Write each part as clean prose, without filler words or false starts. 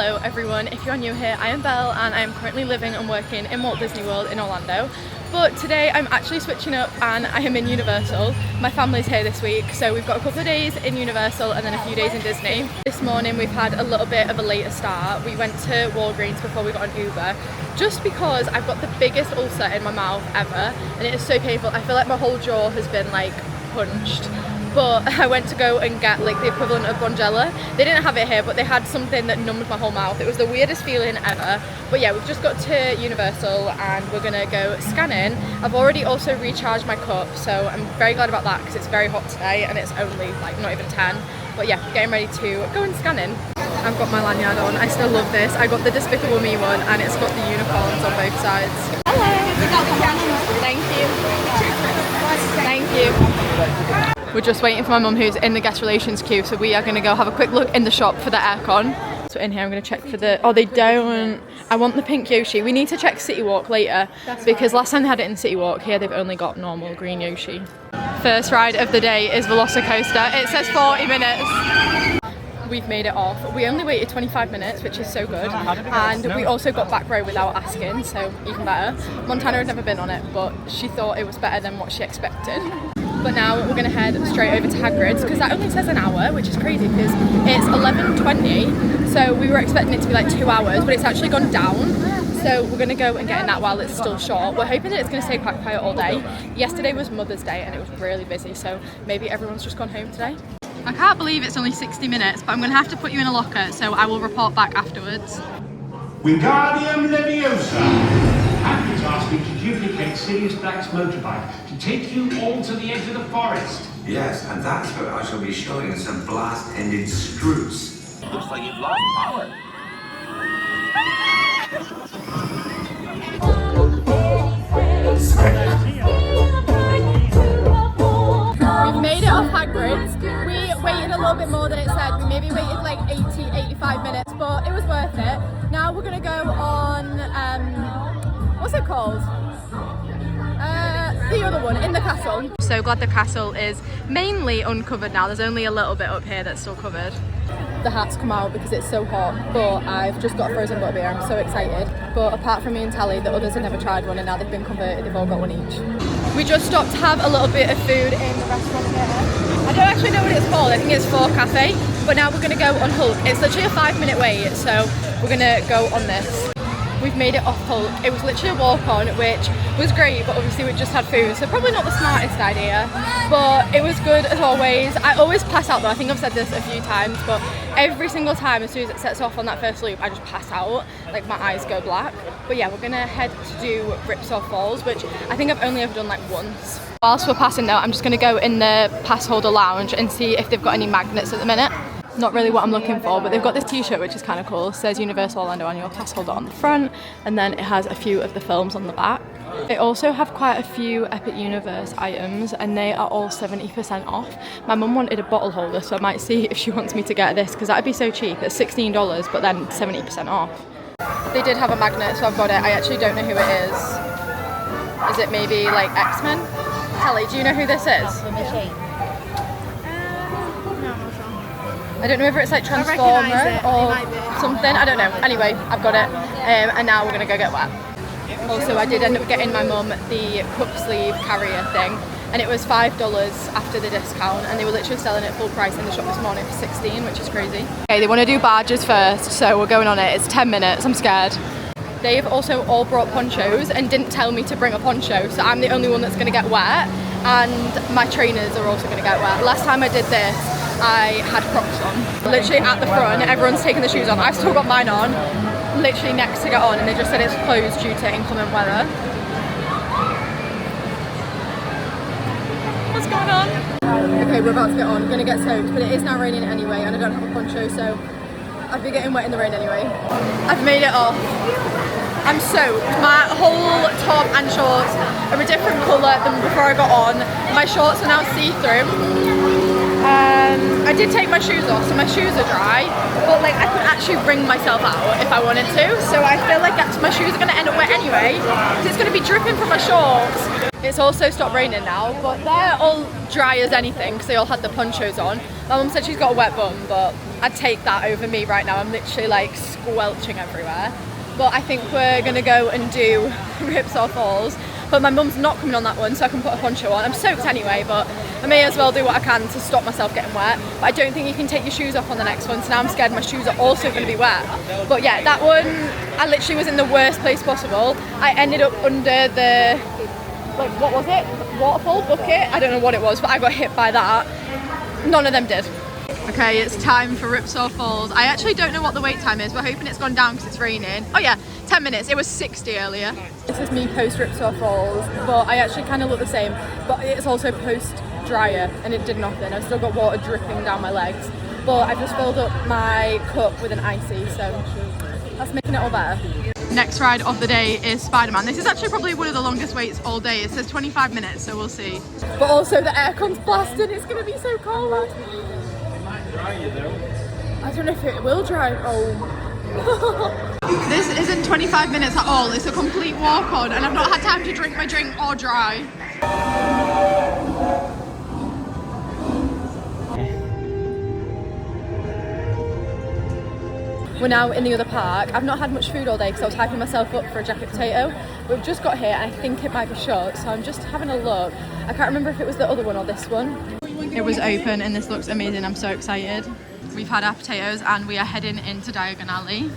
Hello everyone, if you're new here, I am Belle and I am currently living and working in Walt Disney World in Orlando. But today I'm actually switching up and I am in Universal. My family's here this week, so we've got a couple of days in Universal and then a few days in Disney. This morning we've had a little bit of a later start. We went to Walgreens before we got an Uber, just because I've got the biggest ulcer in my mouth ever and it is so painful. I feel like my whole jaw has been like punched. But I went to go and get like the equivalent of Bonjela. They didn't have it here, but they had something that numbed my whole mouth. It was the weirdest feeling ever. But yeah, we've just got to Universal and we're gonna go scanning. I've already also recharged my cup, so I'm very glad about that because it's very hot today and it's only like not even 10. But yeah, getting ready to go and scanning. I've got my lanyard on. I still love this. I got the Despicable Me one and it's got the unicorns on both sides. Hello. Thank you. Thank you. We're just waiting for my mum who's in the guest relations queue, so we are going to go have a quick look in the shop for the aircon. So in here I'm going to check for the, oh they don't, I want the pink Yoshi. We need to check City Walk later because last time they had it in City Walk, here they've only got normal green Yoshi. First ride of the day is Velocicoaster. It says 40 minutes. We've made it off. We only waited 25 minutes, which is so good. And we also got back row without asking, so even better. Montana had never been on it, but she thought it was better than what she expected. But now we're going to head straight over to Hagrid's because that only says an hour, which is crazy because it's 11:20. So we were expecting it to be like 2 hours, but it's actually gone down. So we're going to go and get in that while it's still short. We're hoping that it's going to stay quite quiet all day. Yesterday was Mother's Day and it was really busy, so maybe everyone's just gone home today. I can't believe it's only 60 minutes, but I'm going to have to put you in a locker, so I will report back afterwards. Wingardium Leviosa! Hagrid's asked me to duplicate Sirius Black's motorbike to take you all to the edge of the forest. Yes, and that's where I shall be showing some blast-ended screws. Looks like you've lost power. We've made it off Hagrid's. We waited a little bit more than it said. We maybe waited like 85 minutes, but it was worth it. Now we're gonna go on, what's it called? The other one, in the castle. So glad the castle is mainly uncovered now. There's only a little bit up here that's still covered. The hat's come out because it's so hot, but I've just got a frozen butterbeer. I'm so excited. But apart from me and Tally, the others have never tried one and now they've been converted. They've all got one each. We just stopped to have a little bit of food in the restaurant here. I don't actually know what it's called. I think it's Four Cafe. But now we're going to go on Hulk. It's literally a 5-minute wait, so we're going to go on this. We've made it off Hulk. It was literally a walk on, which was great, but obviously we just had food, so probably not the smartest idea, but it was good as always. I always pass out though. I think I've said this a few times, but every single time as soon as it sets off on that first loop, I just pass out, like my eyes go black. But yeah, we're gonna head to do Ripsaw Falls, which I think I've only ever done like once. Whilst we're passing though, I'm just gonna go in the pass holder lounge and see if they've got any magnets at the minute. Not really what I'm looking for, but they've got this t-shirt which is kind of cool. It says Universal Orlando Annual Pass Holder on the front, and then it has a few of the films on the back. They also have quite a few Epic Universe items and they are all 70% off. My mum wanted a bottle holder, so I might see if she wants me to get this because that'd be so cheap. It's $16 but then 70% off. They did have a magnet, so I've got it. I actually don't know who it is. Is it maybe like X-Men? Kelly, do you know who this is? I don't know whether it's like Transformer or something, I don't know. Anyway, I've got it and now we're gonna go get wet. Also, I did end up getting my mum the cup sleeve carrier thing and it was $5 after the discount and they were literally selling it full price in the shop this morning for $16, which is crazy. Okay, they want to do barges first, so we're going on it. It's 10 minutes, I'm scared. They've also all brought ponchos and didn't tell me to bring a poncho, so I'm the only one that's gonna get wet and my trainers are also gonna get wet. Last time I did this, I had Crocs on. Literally at the front, everyone's taking the shoes on. I've still got mine on, literally next to get on, and they just said it's closed due to inclement weather. What's going on? Okay, we're about to get on. We're gonna get soaked, but it is now raining anyway, and I don't have a poncho, so I'd be getting wet in the rain anyway. I've made it off. I'm soaked. My whole top and shorts are a different colour than before I got on. My shorts are now see-through. I did take my shoes off, so my shoes are dry, but like I could actually wring myself out if I wanted to. So I feel like my shoes are going to end up wet anyway, because it's going to be dripping from my shorts. It's also stopped raining now, but they're all dry as anything because they all had the ponchos on. My mum said she's got a wet bum, but I'd take that over me right now. I'm literally like squelching everywhere. But I think we're gonna go and do Ripsaw Falls. But my mum's not coming on that one, so I can put a poncho on. I'm soaked anyway, but I may as well do what I can to stop myself getting wet. But I don't think you can take your shoes off on the next one, so now I'm scared my shoes are also gonna be wet. But yeah, that one, I literally was in the worst place possible. I ended up under the, like, what was it? Waterfall bucket? I don't know what it was, but I got hit by that. None of them did. Okay, it's time for Ripsaw Falls. I actually don't know what the wait time is. We're hoping it's gone down because it's raining. Oh yeah, 10 minutes. It was 60 earlier. This is me post Ripsaw Falls, but I actually kind of look the same. But it's also post dryer, and it did nothing. I've still got water dripping down my legs. But I've just filled up my cup with an icy, so that's making it all better. Next ride of the day is Spider-Man. This is actually probably one of the longest waits all day. It says 25 minutes, so we'll see. But also the aircon's blasting. It's going to be so cold. I don't know if it will dry. Oh. This isn't 25 minutes at all. It's a complete walk on, and I've not had time to drink my drink or dry. We're now in the other park. I've not had much food all day because I was hyping myself up for a jacket potato. We've just got here and I think it might be shut, so I'm just having a look. I can't remember if it was the other one or this one. It was open and this looks amazing. I'm so excited. We've had our potatoes and we are heading into Diagon Alley.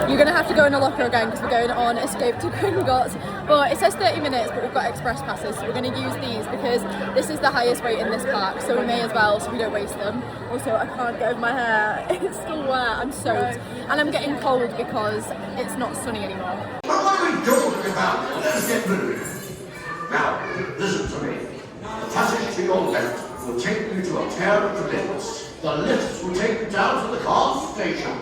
You're gonna have to go in a locker again because we're going on Escape to Gringotts. But it says 30 minutes, but we've got express passes, so we're gonna use these because this is the highest rate in this park, so we may as well, so we don't waste them. Also, I can't get over my hair. It's still wet, I'm soaked. And I'm getting cold because it's not sunny anymore. Well, what are we talking about? Let's get moving. Now, listen to me. The passage to your left will take you to a pair of lifts. The lifts will take you down to the car station.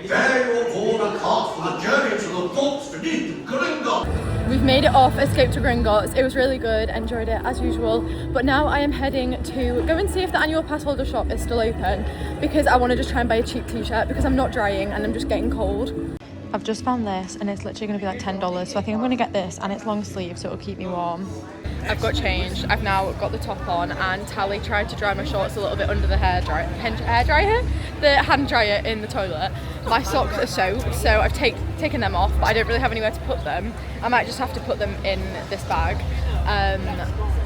There you'll board a cart for the journey to the vaults beneath Gringotts. We've made it off Escape to Gringotts. It was really good, enjoyed it as usual. But now I am heading to go and see if the annual pass holder shop is still open because I want to just try and buy a cheap t-shirt because I'm not drying and I'm just getting cold. I've just found this and it's literally going to be like $10, so I think I'm going to get this, and it's long sleeve so it'll keep me warm. I've got changed, I've now got the top on, and Tally tried to dry my shorts a little bit under the hand dryer in the toilet. My socks are soaked, so I've taken them off, but I don't really have anywhere to put them. I might just have to put them in this bag.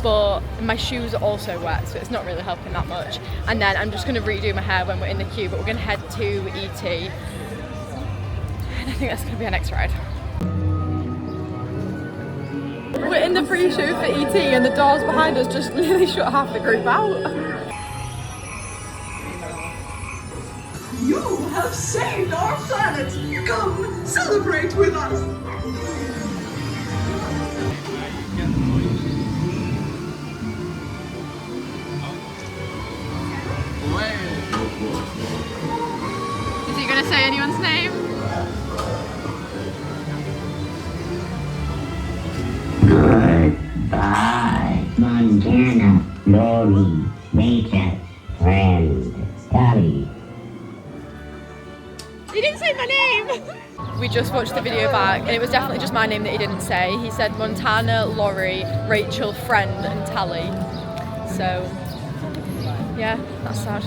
But my shoes are also wet, so it's not really helping that much. And then I'm just going to redo my hair when we're in the queue, but we're going to head to ET. And I think that's going to be our next ride. We're in the pre-show for ET and the doors behind us just nearly shut half the group out. You have saved our planet! Come, celebrate with us! Is he going to say anyone's name? Goodbye, Montana, Lori, Rachel, friend, Tally. He didn't say my name! We just watched the video back and it was definitely just my name that he didn't say. He said Montana, Laurie, Rachel, friend and Tally. So, yeah, that's sad.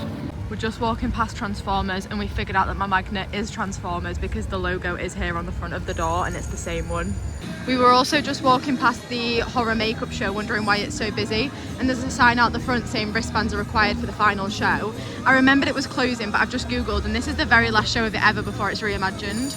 We're just walking past Transformers and we figured out that my magnet is Transformers because the logo is here on the front of the door and it's the same one. We were also just walking past the horror makeup show wondering why it's so busy, and there's a sign out the front saying wristbands are required for the final show. I remembered it was closing, but I've just googled and this is the very last show of it ever before it's reimagined.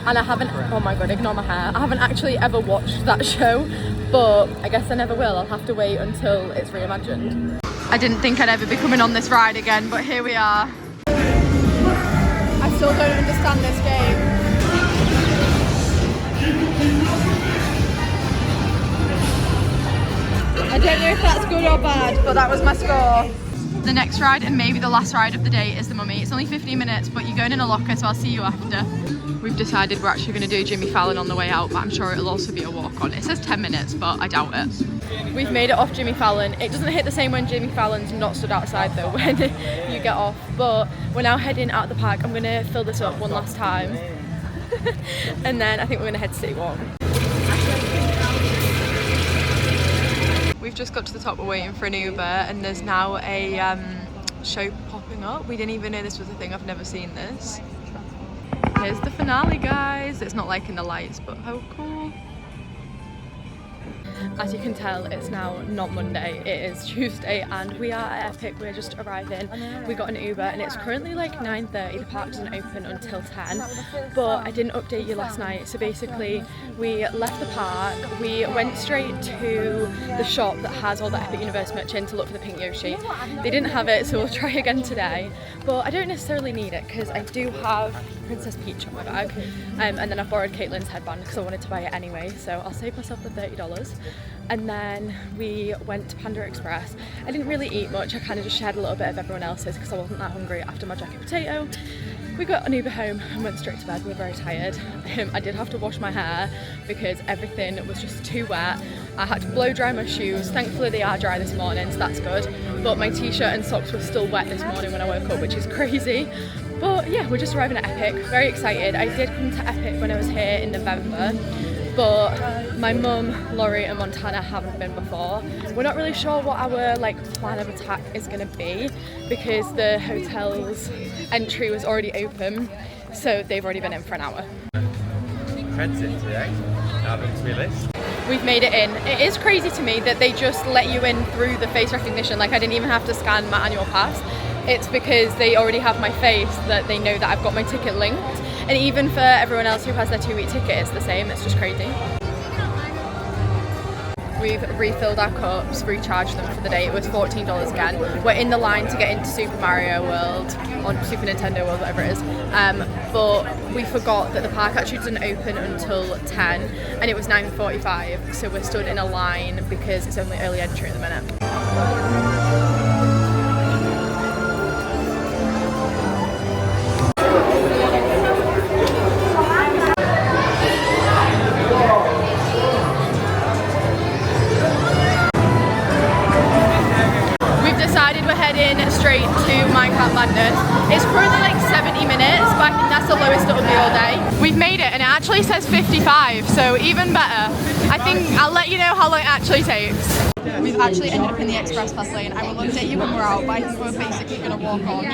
And I haven't, oh my god, ignore my hair. I haven't actually ever watched that show, but I guess I never will. I'll have to wait until it's reimagined. I didn't think I'd ever be coming on this ride again, but here we are. I still don't understand this game. I don't know if that's good or bad, but that was my score. The next ride and maybe the last ride of the day is the Mummy. It's only 15 minutes, but you're going in a locker, so I'll see you after. We've decided we're actually going to do Jimmy Fallon on the way out, but I'm sure it'll also be a walk on. It says 10 minutes, but I doubt it. We've made it off Jimmy Fallon. It doesn't hit the same when Jimmy Fallon's not stood outside though, when you get off. But we're now heading out of the park. I'm going to fill this up one last time. And then I think we're going to head to City Walk. We've just got to the top, we're waiting for an Uber, and there's now a show popping up. We didn't even know this was a thing, I've never seen this. Here's the finale, guys. It's not like in the lights, but how cool. As you can tell, it's now not Monday, it is Tuesday, and we are at Epic. We're just arriving. We got an Uber and it's currently like 9:30. The park doesn't open until 10, but I didn't update you last night. So basically we left the park, we went straight to the shop that has all the Epic Universe merch in to look for the pink Yoshi. They didn't have it, so we'll try again today, but I don't necessarily need it because I do have Princess Peach on my bag, and then I borrowed Caitlin's headband because I wanted to buy it anyway, so I'll save myself the $30. And then we went to Panda Express. I didn't really eat much, I kind of just shared a little bit of everyone else's because I wasn't that hungry after my jacket potato. We got an Uber home and went straight to bed. We were very tired. I did have to wash my hair because everything was just too wet. I had to blow dry my shoes. Thankfully they are dry this morning, so that's good. But my t-shirt and socks were still wet this morning when I woke up, which is crazy. But yeah, we're just arriving at Epic. Very excited. I did come to Epic when I was here in November, but my mum, Laurie and Montana haven't been before. We're not really sure what our plan of attack is going to be because the hotel's entry was already open, so they've already been in for an hour. Transit today, to be list. We've made it in. It is crazy to me that they just let you in through the face recognition. Like I didn't even have to scan my annual pass. It's because they already have my face that they know that I've got my ticket linked. And even for everyone else who has their 2-week ticket, it's the same. It's just crazy. We've refilled our cups, recharged them for the day. It was $14 again. We're in the line to get into Super Mario World, or Super Nintendo World, whatever it is. But we forgot that the park actually doesn't open until 10, and it was 9:45. So we're stood in a line because it's only early entry at the minute. Straight to Minecraft Madness. It's currently like 70 minutes, but I think that's the lowest it'll be all day. We've made it and it actually says 55, so even better. I think I'll let you know how long it actually takes. We've actually ended up in the express pass lane. I will update you when we're out, but I think we're basically going to walk on.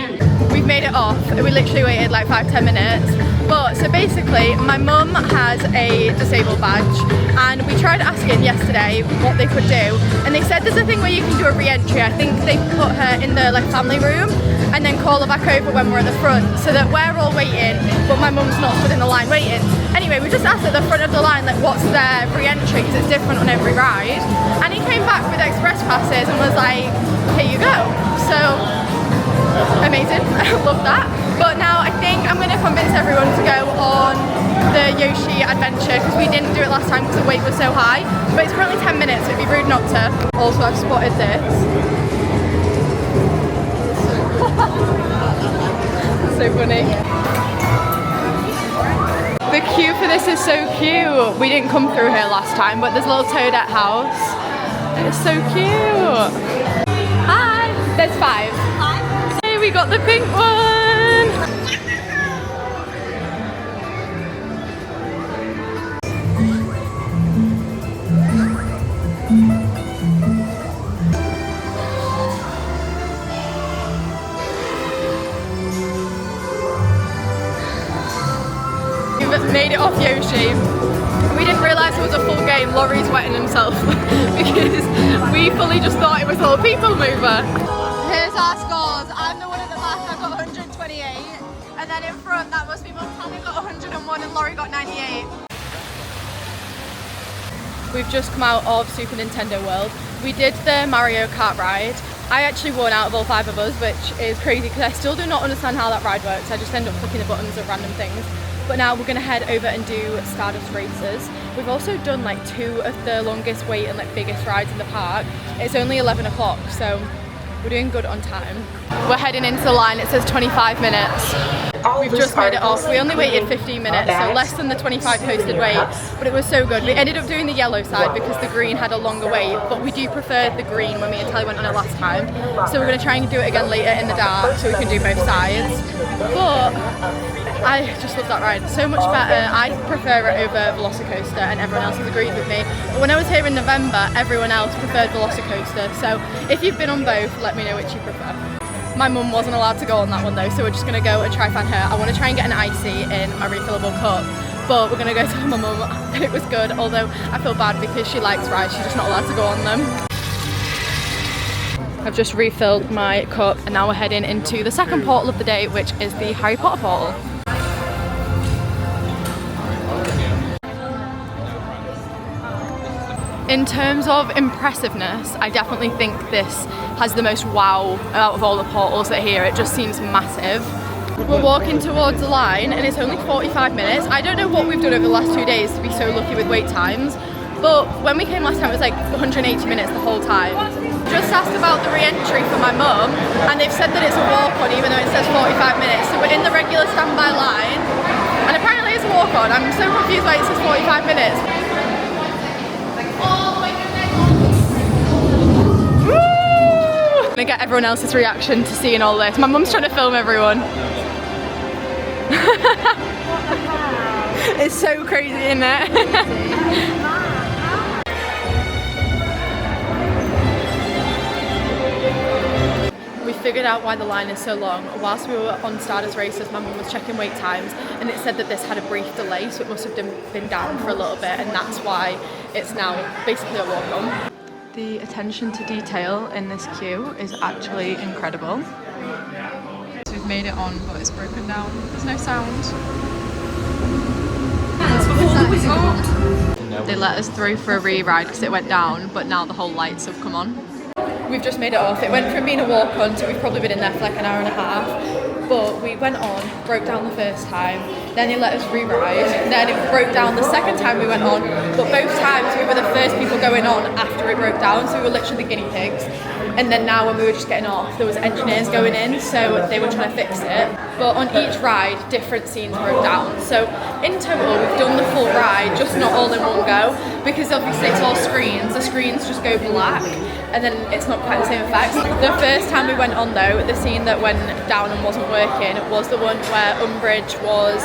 We've made it off. We literally waited like 5-10 minutes. But so basically, my mum has a disabled badge, and we tried asking yesterday what they could do, and they said there's a thing where you can do a re-entry. I think they put her in the family room and then call her back over when we're at the front, so that we're all waiting, but my mum's not stood in the line waiting. Anyway, we just asked at the front of the line what's their re-entry, because it's different on every ride, and he came back with express passes and was like, here you go. So amazing. I love that. But now I think I'm going to convince everyone to go on the Yoshi adventure because we didn't do it last time because the wait was so high. But it's currently 10 minutes, so it'd be rude not to. Also, I've spotted this. So funny. The queue for this is so cute. We didn't come through here last time, but there's a little Toadette house. It's so cute. Hi. There's 5. Hi. Hey, we got the pink one. We've made it off Yoshi. We didn't realise it was a full game. Laurie's wetting himself because we fully just thought it was a little people mover. Here's our scores. I'm the one at the back, I got 128. And then in front, that must be Montana got 101 and Laurie got 98. We've just come out of Super Nintendo World. We did the Mario Kart ride. I actually won out of all 5 of us, which is crazy because I still do not understand how that ride works. I just end up clicking the buttons of random things. But now we're going to head over and do Stardust races. We've also done 2 of the longest wait and biggest rides in the park. It's only 11 o'clock, so We're doing good on time. We're heading into the line, it says 25 minutes. We've just made it off. We only waited 15 minutes, so less than the 25 posted wait, but it was so good. We ended up doing the yellow side because the green had a longer wait, but we do prefer the green when me and Tally went on it last time. So we're going to try and do it again later in the dark so we can do both sides. But I just love that ride, so much better. I prefer it over Velocicoaster and everyone else has agreed with me. But when I was here in November, everyone else preferred Velocicoaster. So if you've been on both, let me know which you prefer. My mum wasn't allowed to go on that one though, so we're just going to go and try find her. I want to try and get an icy in my refillable cup, but we're going to go tell my mum that it was good, although I feel bad because she likes rides, she's just not allowed to go on them. I've just refilled my cup and now we're heading into the second portal of the day, which is the Harry Potter portal. In terms of impressiveness, I definitely think this has the most wow out of all the portals that are here. It just seems massive. We're walking towards the line and it's only 45 minutes. I don't know what we've done over the last 2 days to be so lucky with wait times, but when we came last time it was like 180 minutes the whole time. Just asked about the re-entry for my mum and they've said that it's a walk-on even though it says 45 minutes. So we're in the regular standby line and apparently it's a walk-on. I'm so confused why it says 45 minutes. I'm gonna get everyone else's reaction to seeing all this. My mum's trying to film everyone. It's so crazy, isn't it? We figured out why the line is so long. Whilst we were on Stardust Races, my mum was checking wait times and it said that this had a brief delay, so it must have been down for a little bit, and that's why it's now basically a walk-on. The attention to detail in this queue is actually incredible. So we've made it on, but it's broken down. There's no sound. They let us through for a re-ride because it went down, but now the whole lights have come on. We've just made it off. It went from being a walk-on to we've probably been in there for like an hour and a half. But we went on, broke down the first time, then they let us re-ride, then it broke down the second time we went on, but both times we were the first people going on after it broke down, so we were literally the guinea pigs. And then now when we were just getting off, there was engineers going in, so they were trying to fix it. But on each ride, different scenes broke down. So in total, we've done the full ride, just not all in one go, because obviously it's all screens, the screens just go black, and then it's not quite the same effect. The first time we went on though, the scene that went down and wasn't working was the one where Umbridge was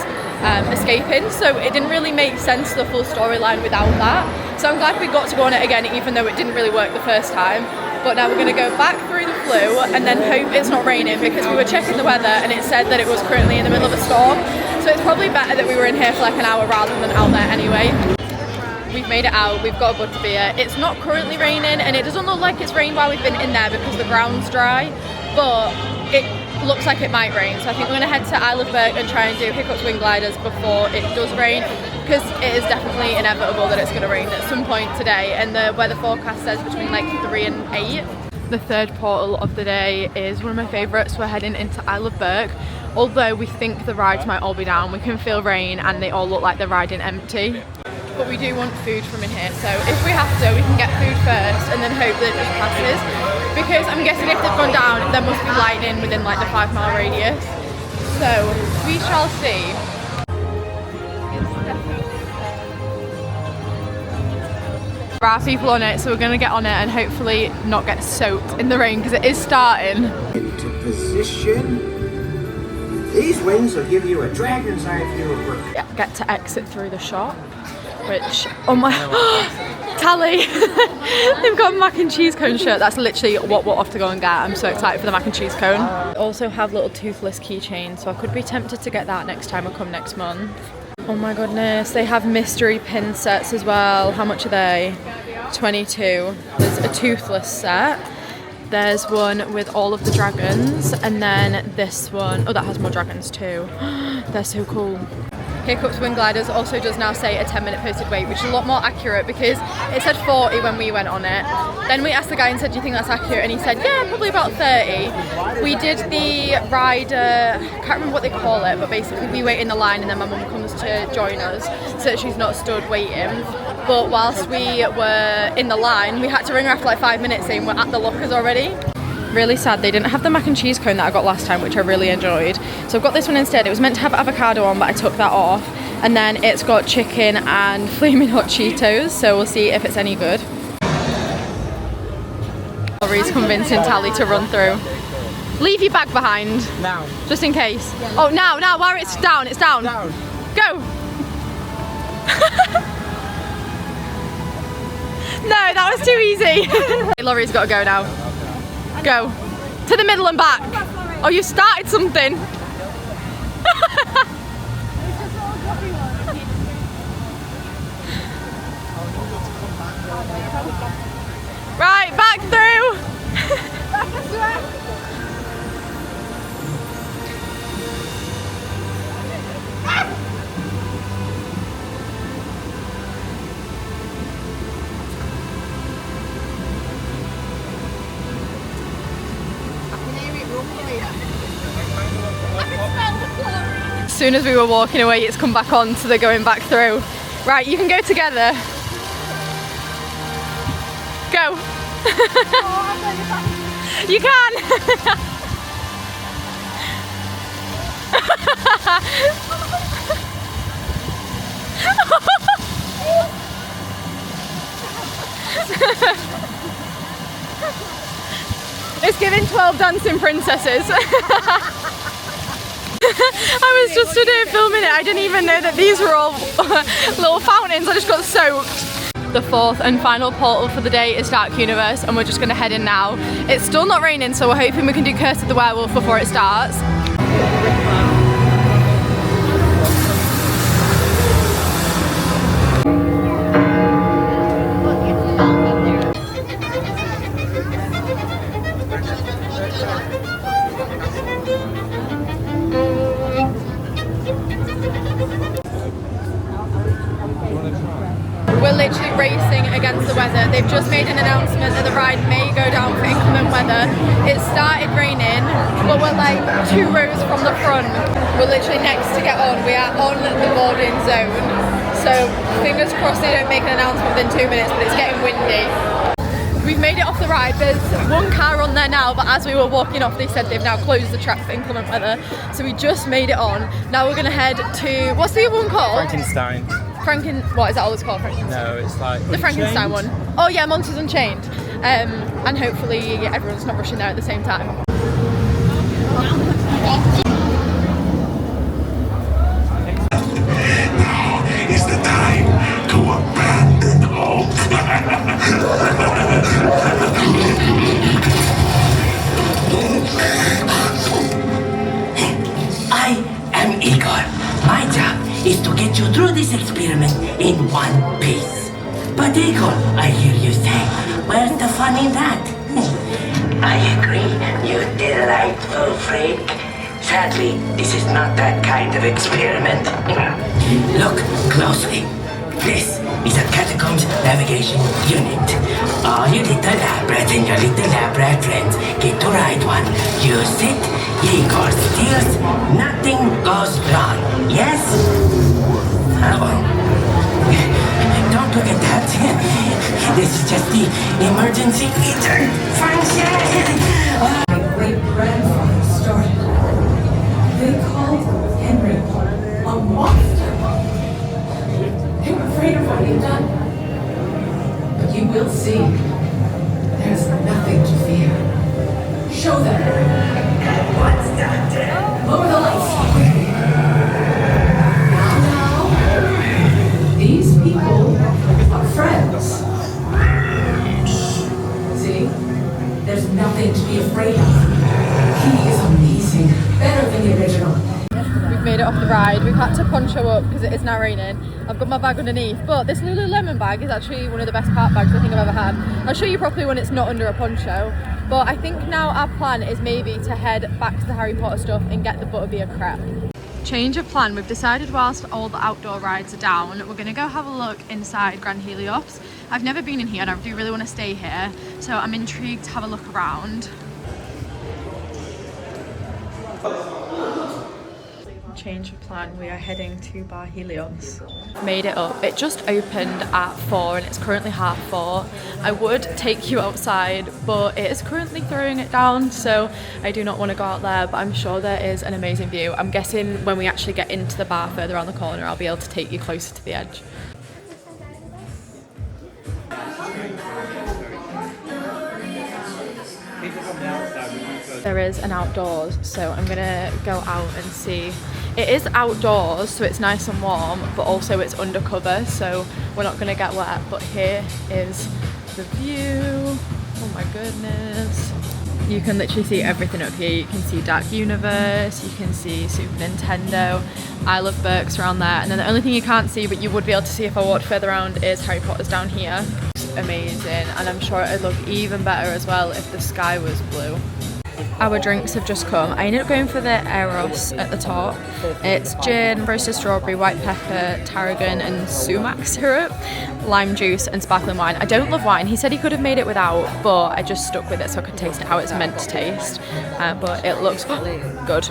escaping, so it didn't really make sense the full storyline without that. So I'm glad we got to go on it again, even though it didn't really work the first time. But now we're going to go back through the flu and then hope it's not raining, because we were checking the weather and it said that it was currently in the middle of a storm. So it's probably better that we were in here for like an hour rather than out there anyway. We've made it out, we've got a butterbeer. It's not currently raining and it doesn't look like it's rained while we've been in there because the ground's dry, but it looks like it might rain. So I think we're going to head to Isle of Berk and try and do Hiccups Wing Gliders before it does rain, because it is definitely inevitable that it's going to rain at some point today, and the weather forecast says between like 3 and 8. The third portal of the day is one of my favourites. We're heading into Isle of Berk. Although we think the rides might all be down, we can feel rain and they all look like they're riding empty. But we do want food from in here, so if we have to, we can get food first and then hope that it just passes. Because I'm guessing if they've gone down, there must be lightning within like the 5 mile radius. So we shall see. There are people on it, so we're going to get on it and hopefully not get soaked in the rain, because it is starting. Into position. These wings will give you a dragon's eye view of work. Yeah, get to exit through the shop, which, oh my, Tally, they've got a mac and cheese cone shirt. That's literally what we're off to go and get. I'm so excited for the mac and cheese cone. I also have little toothless keychains, so I could be tempted to get that next time I come next month. Oh my goodness, they have mystery pin sets as well. How much are they? 22. There's a toothless set. There's one with all of the dragons, and then this one, oh, that has more dragons too. They're so cool. Hiccups Wing Gliders also does now say a 10-minute posted wait, which is a lot more accurate because it said 40 when we went on it. Then we asked the guy and said, do you think that's accurate? And he said, yeah, probably about 30. We did the ride, I can't remember what they call it, but basically we wait in the line and then my mum comes to join us so that she's not stood waiting. But whilst we were in the line, we had to ring her after like 5 minutes saying we're at the lockers already. Really sad they didn't have the mac and cheese cone that I got last time, which I really enjoyed. So I've got this one instead. It was meant to have avocado on, but I took that off. And then it's got chicken and flaming hot Cheetos, so we'll see if it's any good. Laurie's convincing Tally to run through. Leave your bag behind. Now. Just in case. Oh, now, while it's down, it's down. Down. Go! No, that was too easy. Laurie's got to go now. Go. To the middle and back. Oh, you started something. Right, back through. As soon as we were walking away, it's come back on to the going back through. Right, you can go together. Go. You can. It's giving 12 dancing princesses. I was just stood here filming it. I didn't even know that these were all little fountains. I just got soaked. The fourth and final portal for the day is Dark Universe, and we're just going to head in now. It's still not raining, so we're hoping we can do Curse of the Werewolf before it starts. We're literally racing against the weather. They've just made an announcement that the ride may go down for inclement weather. It started raining, but we're like 2 rows from the front. We're literally next to get on. We are on the boarding zone. So fingers crossed they don't make an announcement within 2 minutes, but it's getting windy. We've made it off the ride. There's one car on there now, but as we were walking off, they said they've now closed the track for inclement weather. So we just made it on. Now we're gonna head to, what's the other one called? Frankenstein. What is that all it's called? Frankenstein? No, it's like the Frankenstein one. Oh yeah, Monsters Unchained. And hopefully everyone's not rushing there at the same time. Now is the time to abandon hope. I am Igor. My job is to get you through this experiment in one piece. But Igor, I hear you say, where's the fun in that? I agree, you delightful freak. Sadly, this is not that kind of experiment. Look closely. This is a Catacombs Navigation Unit. All you little lab rats and your little lab rat friends get to ride one. Use it, Igor steals, nothing goes wrong. Yes? Don't look at that. This is just the emergency return function. My great-grandfather started. They called Henry a monster. They were afraid of what he'd done. But you will see. There's nothing to fear. Show them. What's that? Lower the lights. Now, these people are friends. See? There's nothing to be afraid of. He is amazing. Better than the original. We've made it off the ride. We've had to poncho up because it is now raining. I've got my bag underneath, but this Lululemon bag is actually one of the best park bags I think I've ever had. I'll show you properly when it's not under a poncho, but I think now our plan is maybe to head back to the Harry Potter stuff and get the butterbeer crepe. Change of plan. We've decided whilst all the outdoor rides are down, we're going to go have a look inside Grand Helios. I've never been in here and I do really want to stay here, so I'm intrigued to have a look around. change of plan. We are heading to Bar Helios. Made it up. It just opened at 4 and it's currently 4:30. I would take you outside, but it is currently throwing it down, so I do not want to go out there, but I'm sure there is an amazing view. I'm guessing when we actually get into the bar further around the corner, I'll be able to take you closer to the edge. There is an outdoors, so I'm gonna go out and see. It is outdoors, so it's nice and warm, but also it's undercover, so we're not gonna get wet. But here is the view. Oh my goodness. You can literally see everything up here. You can see Dark Universe, you can see Super Nintendo, Isle of Berks around there, and then the only thing you can't see, but you would be able to see if I walked further around, is Harry Potter's down here. It's amazing, and I'm sure it'd look even better as well if the sky was blue. Our drinks have just come. I ended up going for the Eros at the top. It's gin, roasted strawberry, white pepper, tarragon and sumac syrup, lime juice and sparkling wine. I don't love wine. He said he could have made it without, but I just stuck with it so I could taste it how it's meant to taste. But it looks good.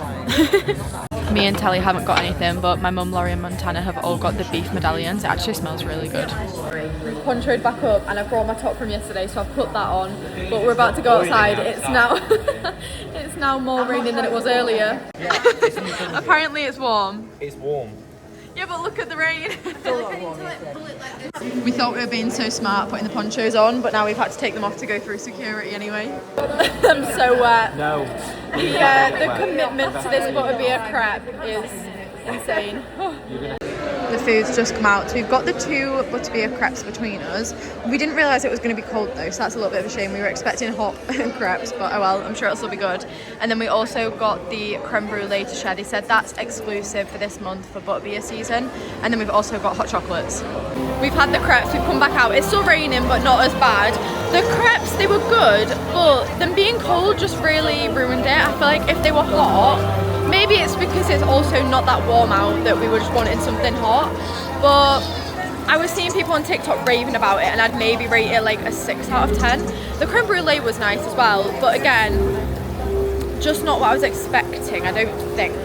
Me and Telly haven't got anything, but my mum, Laurie and Montana have all got the beef medallions. It actually smells really good. We've ponchoed back up and I've brought my top from yesterday, so I've put that on. But we're about to go outside. It's now it's now more raining than it was earlier. Apparently it's warm. It's warm. Yeah, but look at the rain. We thought we were being so smart putting the ponchos on, but now we've had to take them off to go through security anyway. I'm so wet. No. The commitment to this butterbeer crepe is insane. The food's just come out. So we've got the 2 butterbeer crepes between us. We didn't realise it was going to be cold though, so that's a little bit of a shame. We were expecting hot crepes, but oh well, I'm sure it'll still be good. And then we also got the creme brulee to share. They said that's exclusive for this month for butterbeer season. And then we've also got hot chocolates. We've had the crepes, we've come back out. It's still raining, but not as bad. The crepes, they were good, but them being cold just really ruined it. I feel like if they were hot, maybe it's because it's also not that warm out that we were just wanting something hot, but I was seeing people on TikTok raving about it and I'd maybe rate it like a 6 out of 10. The creme brulee was nice as well, but again, just not what I was expecting, I don't think.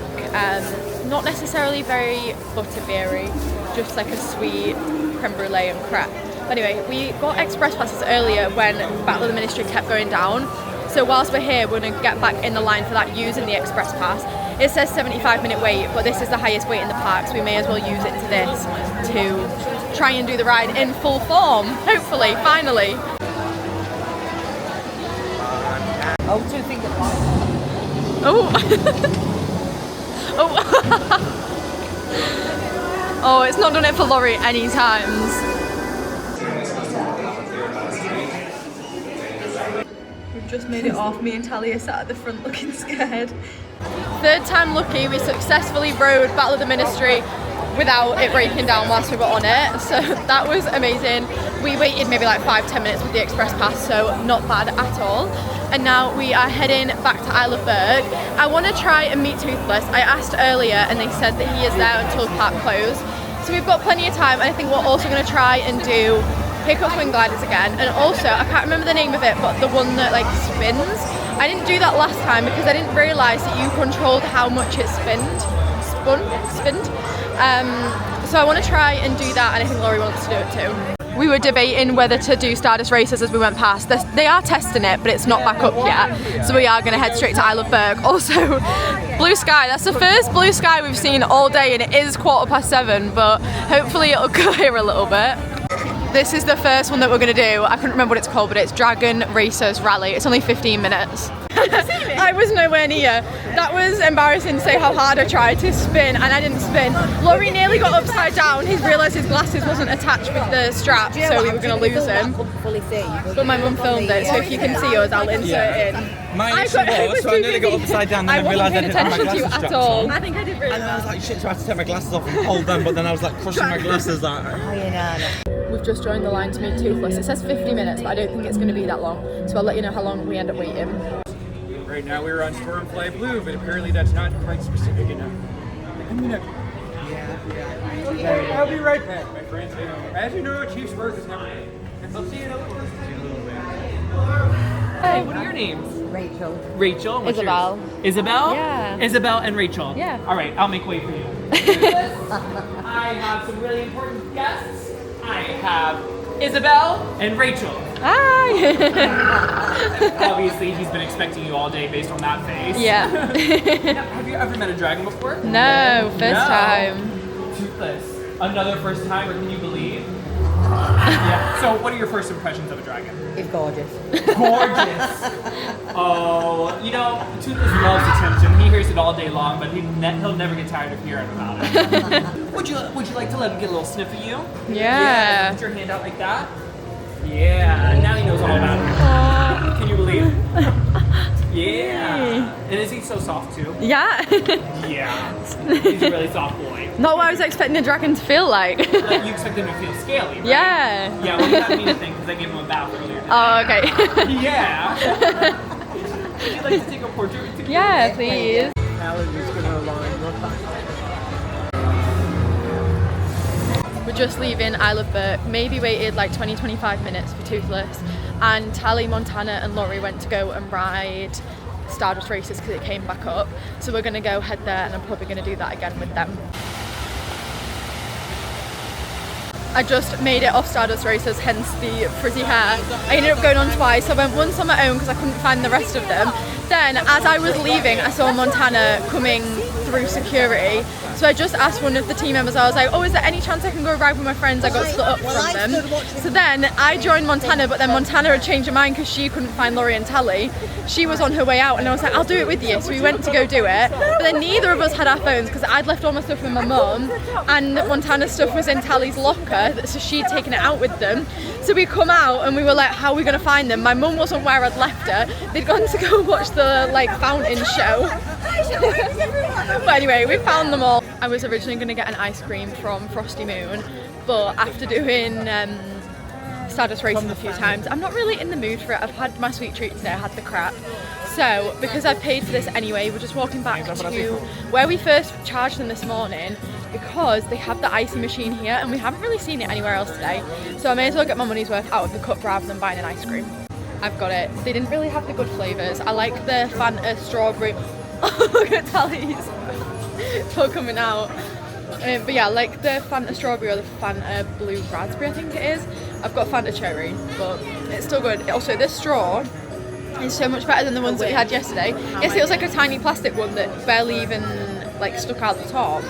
Not necessarily very butterbeery, just like a sweet creme brulee and crepe. But anyway, we got express passes earlier when Battle of the Ministry kept going down. So whilst we're here, we're going to get back in the line for that using the express pass. It says 75-minute wait, but this is the highest wait in the park, so we may as well use it to this to try and do the ride in full form. Hopefully, finally. Oh, it's not done it for Laurie any times. We've just made it off. Me and Talia sat at the front looking scared. 3rd time lucky, we successfully rode Battle of the Ministry without it breaking down whilst we were on it, so that was amazing. We waited maybe like 5-10 minutes with the express pass, so not bad at all. And now we are heading back to Isle of Berg. I want to try and meet Toothless. I asked earlier and they said that he is there until park close, so we've got plenty of time. And I think we're also going to try and do Hiccup Swing Gliders again, and also I can't remember the name of it, but the one that like spins. I didn't do that last time because I didn't realise that you controlled how much it spinned. So I want to try and do that, and I think Laurie wants to do it too. We were debating whether to do Stardust Races as we went past. They are testing it, but it's not back up yet, so we are going to head straight to Isle of Berg. Also, blue sky. That's the first blue sky we've seen all day, and it is 7:15, but hopefully it'll clear a little bit. This is the first one that we're going to do. I couldn't remember what it's called, but it's Dragon Racers Rally. It's only 15 minutes. I was nowhere near. That was embarrassing to say how hard I tried to spin, and I didn't spin. Laurie nearly got upside down. He realised his glasses wasn't attached with the strap, so we were going to lose him. But my mum filmed it, so if you can see us, I'll insert it in. Mine actually was, so I nearly got upside down, then I realised I didn't have my glasses strapped on. I think I did really And I was like, shit, so I had to take my glasses off and hold them, but then I was like crushing my glasses like... We've just joined the line to meet Toothless. It says 50 minutes, but I don't think it's going to be that long, so I'll let you know how long we end up waiting. Right now we're on Stormfly Blue, but apparently that's not quite specific enough. Okay, I'll be right back, my friends. As you know, Chief's work is never done. I'll see you in a little bit. Hi, what are your names? Rachel. Rachel. What's Isabel. yours? Isabel? Yeah. Isabel and Rachel. Yeah. All right, I'll make way for you. I have some really important guests. I have Isabel and Rachel. Hi. Obviously, he's been expecting you all day based on that face. Yeah. Now, have you ever met a dragon before? No, first time. Toothless. Another first timer, can you believe? Yeah. So, what are your first impressions of a dragon? It's gorgeous. Gorgeous. Oh, you know, Toothless loves attention. He hears it all day long, but he'll never get tired of hearing about it. Would you like to let him get a little sniff of you? Yeah. Put your hand out like that. Yeah. Now he knows all about it. Can you believe? Yeah. And is he so soft too? Yeah. Yeah. He's a really soft boy. Not what I was expecting a dragon to feel like. Like you expect him to feel scaly, right? Yeah. Yeah, well, you got me to think because I gave him a bath earlier today. Oh, okay. Yeah. Would you like to take a portrait together? Yeah, please. We're just leaving Isle of Burke. Maybe waited like 20-25 minutes for Toothless. And Tally, Montana and Laurie went to go and ride Stardust Races because it came back up. So we're going to go head there and I'm probably going to do that again with them. I just made it off Stardust Races, hence the frizzy hair. I ended up going on twice. I went once on my own because I couldn't find the rest of them. Then, as I was leaving, I saw Montana coming through security. So I just asked one of the team members, I was like, oh, is there any chance I can go ride with my friends? I got split up from them. So then I joined Montana, but then Montana had changed her mind because she couldn't find Laurie and Tally. She was on her way out and I was like, I'll do it with you. So we went to go do it. But then neither of us had our phones because I'd left all my stuff with my mum and Montana's stuff was in Tally's locker, so she'd taken it out with them. So we come out and we were like, how are we going to find them? My mum wasn't where I'd left her. They'd gone to go watch the fountain show. But anyway, we found them all. I was originally going to get an ice cream from Frosty Moon, but after doing Stardust Racing a few times, I'm not really in the mood for it. I've had my sweet treat today, I had the crap. So, because I've paid for this anyway, we're just walking back to where we first charged them this morning because they have the icy machine here and we haven't really seen it anywhere else today. So I may as well get my money's worth out of the cup rather than buying an ice cream. I've got it. They didn't really have the good flavours. I like the Fanta strawberry. Oh, look at Tally's. It's all coming out. But yeah, I like the Fanta strawberry or the Fanta blue raspberry, I think it is. I've got Fanta cherry, but it's still good. Also, this straw is so much better than the ones that we had yesterday. Yes, it was like a tiny plastic one that barely even stuck out the top.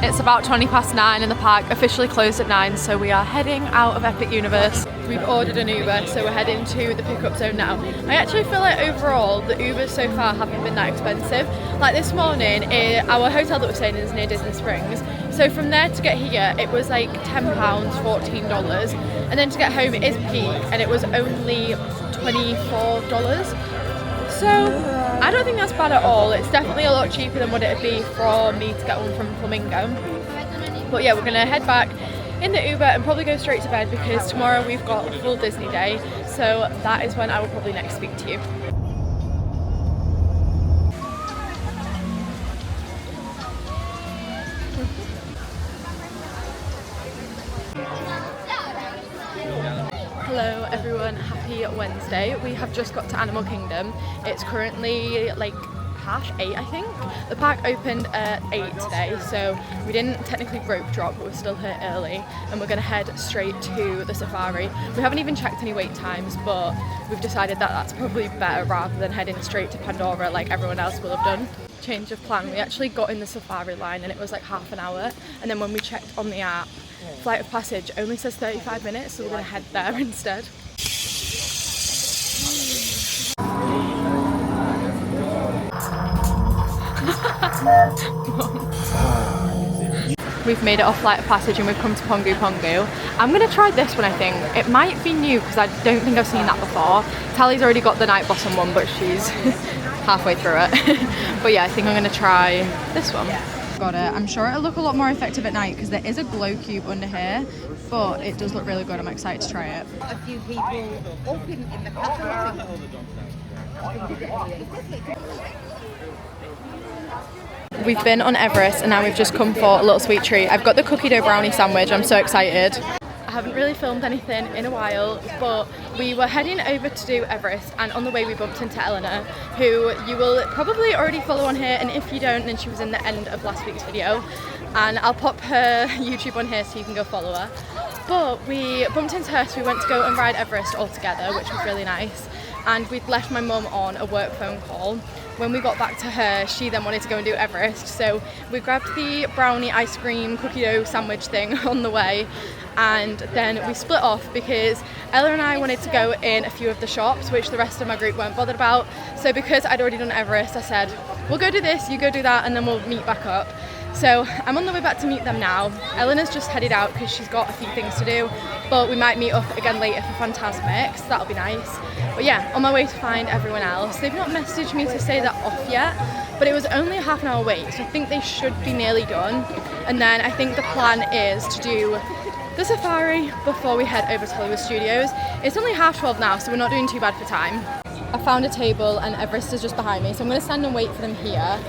It's about 9:20 and the park officially closed at 9, so we are heading out of Epic Universe. We've ordered an Uber, so we're heading to the pickup zone now. I actually feel like overall the Ubers so far haven't been that expensive. Like this morning, our hotel that we're staying in is near Disney Springs, so from there to get here it was like £10, $14, and then to get home it is peak and it was only $24. So I don't think that's bad at all. It's definitely a lot cheaper than what it would be for me to get one from Flamingo. But yeah, we're gonna head back in the Uber and probably go straight to bed because tomorrow we've got a full Disney day. So that is when I will probably next speak to you. Hello everyone, happy Wednesday. We have just got to Animal Kingdom. It's currently like 8:30 I think. The park opened at 8 today, so we didn't technically rope drop, but we're still here early and we're gonna head straight to the safari. We haven't even checked any wait times, but we've decided that that's probably better rather than heading straight to Pandora like everyone else will have done. Change of plan. We actually got in the safari line and it was like half an hour, and then when we checked on the app, Flight of Passage only says 35 minutes, so we're going to head there instead. We've made it off Flight of Passage and we've come to Pongu Pongu. I'm going to try this one, I think. It might be new because I don't think I've seen that before. Tally's already got the Night Blossom one, but she's halfway through it. But yeah, I think I'm going to try this one. Got it. I'm sure it'll look a lot more effective at night because there is a glow cube under here, but it does look really good. I'm excited to try it. A few people open in the cafe. We've been on Everest and now we've just come for a little sweet treat. I've got the cookie dough brownie sandwich. I'm so excited. I haven't really filmed anything in a while, but we were heading over to do Everest, and on the way we bumped into Eleanor, who you will probably already follow on here, and if you don't, then she was in the end of last week's video, and I'll pop her YouTube on here so you can go follow her. But we bumped into her, so we went to go and ride Everest all together, which was really nice, and we'd left my mum on a work phone call. When we got back to her, she then wanted to go and do Everest, so we grabbed the brownie ice cream cookie dough sandwich thing on the way, and then we split off because Ella and I wanted to go in a few of the shops, which the rest of my group weren't bothered about. So because I'd already done Everest, I said, we'll go do this, you go do that, and then we'll meet back up. So I'm on the way back to meet them now. Eleanor's just headed out because she's got a few things to do, but we might meet up again later for Fantasmic, so that'll be nice. But yeah, on my way to find everyone else. They've not messaged me to say they're off yet, but it was only a half an hour wait, so I think they should be nearly done. And then I think the plan is to do the safari before we head over to Hollywood Studios. It's only 12:30 now, so we're not doing too bad for time. I found a table and Everest is just behind me, so I'm going to stand and wait for them here,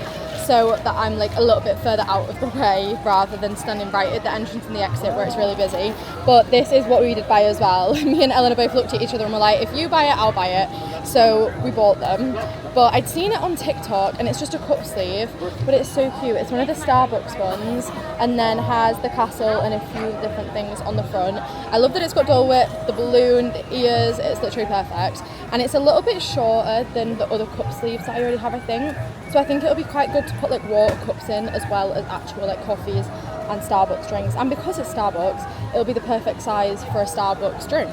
so that I'm like a little bit further out of the way rather than standing right at the entrance and the exit where it's really busy. But this is what we did buy as well. Me and Eleanor both looked at each other and were like, if you buy it, I'll buy it. So we bought them. But I'd seen it on TikTok and it's just a cup sleeve, but it's so cute. It's one of the Starbucks ones and then has the castle and a few different things on the front. I love that it's got Dole Whip, the balloon, the ears, it's literally perfect. And it's a little bit shorter than the other cup sleeves that I already have, I think. So I think it'll be quite good to put like water cups in as well as actual like coffees and Starbucks drinks. And because it's Starbucks, it'll be the perfect size for a Starbucks drink.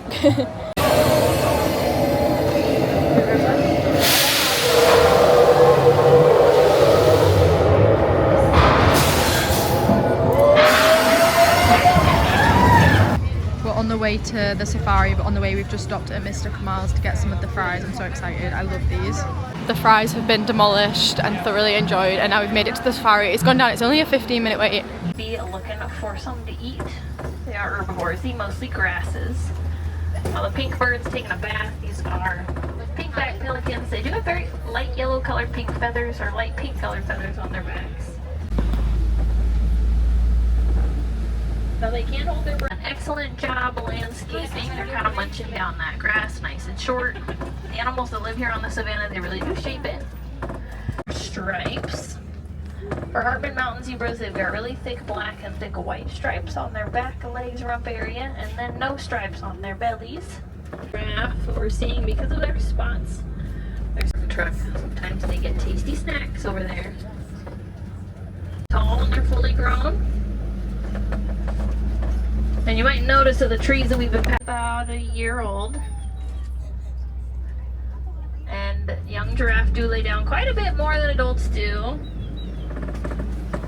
On the way to the safari, but on the way we've just stopped at Mr. Kamal's to get some of the fries. I'm so excited, I love these. The fries have been demolished and thoroughly enjoyed, and now we've made it to the safari. It's gone down, it's only a 15-minute wait. Be looking for something to eat. They are herbivores, eat mostly grasses. While the pink bird's taking a bath, these are pink-backed pelicans. They do have very light yellow colored pink feathers or light pink colored feathers on their backs. So they can hold their breath. An excellent job landscaping. They're kind of munching down that grass nice and short. The animals that live here on the savannah, they really do shape it. Stripes. For Hardman Mountain zebras, they've got really thick black and thick white stripes on their back, legs, rump area, and then no stripes on their bellies. Giraffe, what we're seeing because of their spots. There's the truck. Sometimes they get tasty snacks over there. Tall and they're fully grown. And you might notice that the trees that we've been about a year old. And young giraffe do lay down quite a bit more than adults do.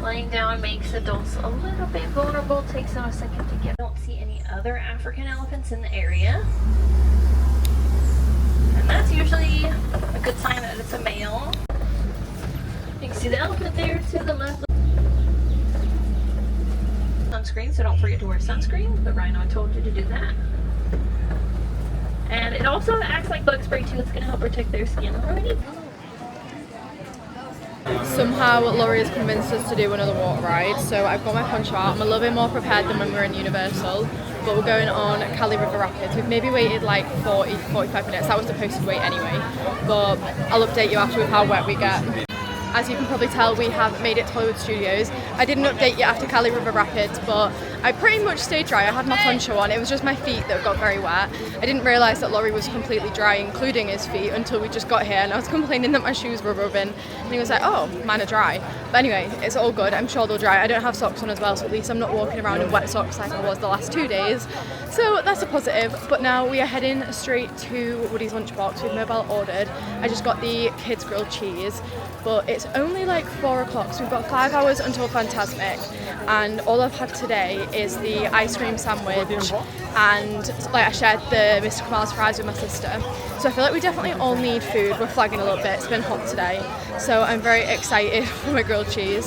Laying down makes adults a little bit vulnerable, takes them a second to get. I don't see any other African elephants in the area. And that's usually a good sign that it's a male. You can see the elephant there to the left. Sunscreen, so don't forget to wear sunscreen. The rhino told you to do that. And it also acts like bug spray too. It's going to help protect their skin. Somehow Laurie has convinced us to do another water ride, so I've got my poncho out. I'm a little bit more prepared than when we were in Universal, but we're going on Kali River Rapids. We've maybe waited like 40-45 minutes. That was the posted wait anyway, but I'll update you after with how wet we get. As you can probably tell, we have made it to Hollywood Studios. I didn't update you after Kali River Rapids, but I pretty much stayed dry. I had my poncho on. It was just my feet that got very wet. I didn't realise that Laurie was completely dry, including his feet, until we just got here, and I was complaining that my shoes were rubbing. And he was like, oh, mine are dry. But anyway, it's all good. I'm sure they'll dry. I don't have socks on as well, so at least I'm not walking around in wet socks like I was the last 2 days. So that's a positive. But now we are heading straight to Woody's Lunchbox. We've mobile ordered. I just got the kids grilled cheese, but it's only like 4 o'clock, so we've got 5 hours until Fantasmic, and all I've had today is the ice cream sandwich, and like I shared the Mr. Kamal's fries with my sister, so I feel like we definitely all need food. We're flagging a little bit, it's been hot today, so I'm very excited for my grilled cheese.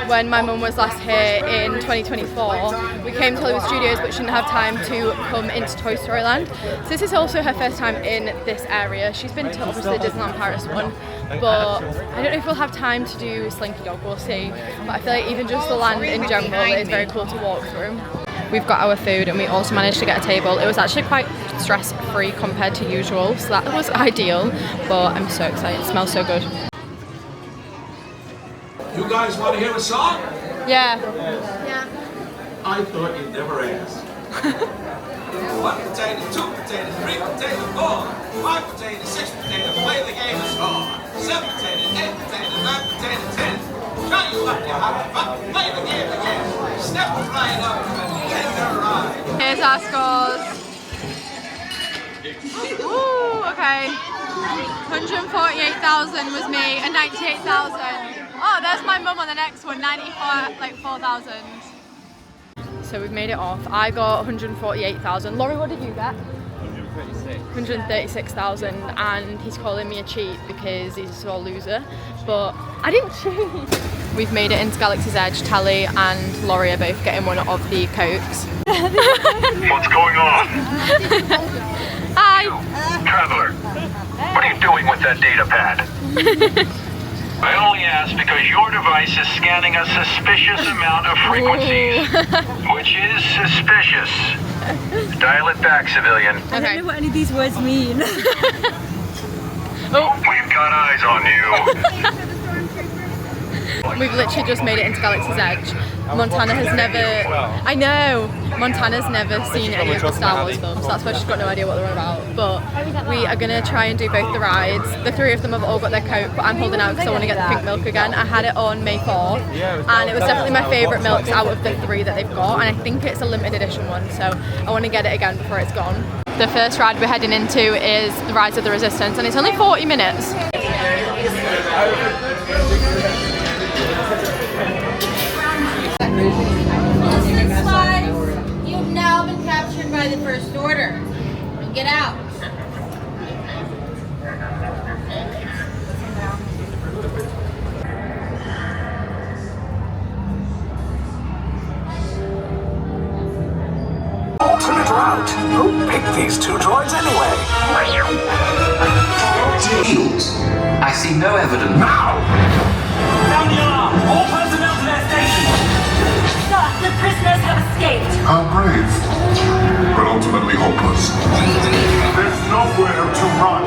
When my mum was last here in 2024, we came to Hollywood Studios, but she didn't have time to come into Toy Story Land. So this is also her first time in this area. She's been to obviously the Disneyland Paris one, but I don't know if we'll have time to do Slinky Dog, we'll see. But I feel like even just the land in general is very cool to walk through. we've got our food and we also managed to get a table. It was actually quite stress-free compared to usual, so that was ideal, but I'm so excited. It smells so good. You guys want to hear a song? Yeah. I thought you'd never ask. 1 potato, 2 potatoes, 3 potatoes, 4, 5 potatoes, 6 potatoes, play the game of score. 7 potatoes, 8 potatoes, 9 potatoes, 10. Try you up, you having fun, play the game again. Step right up and take a ride. Here's our scores. Ooh, okay. 148,000 was me and 98,000. Oh, there's my mum on the next one, 4,000. So we've made it off. I got 148,000. Laurie, what did you get? 136,000, and he's calling me a cheat because he's a sore loser, but I didn't cheat. We've made it into Galaxy's Edge. Tally and Laurie are both getting one of the Cokes. What's going on? Hi! Traveler, what are you doing with that data pad? I only ask because your device is scanning a suspicious amount of frequencies, which is suspicious. Dial it back, civilian. I don't know what any of these words mean. We've got eyes on you. We've literally just made it into Galaxy's Edge. Montana has never... I know! Montana's never seen any of the Star Wars films, that's why she's got no idea what they're about. But we are going to try and do both the rides. The three of them have all got their Coke, but I'm holding out because I want to get the pink milk again. I had it on May 4th, and it was definitely my favourite milks out of the three that they've got, and I think it's a limited edition one, so I want to get it again before it's gone. The first ride we're heading into is the Rise of the Resistance, and it's only 40 minutes. You've now been captured by the First Order. Get out. Ultimate route. Who picked these two droids anyway? I see no evidence. Now! Sound the alarm! All personnel to their stations! Sir, the prisoners have escaped! How brave, but ultimately hopeless. There's nowhere to run.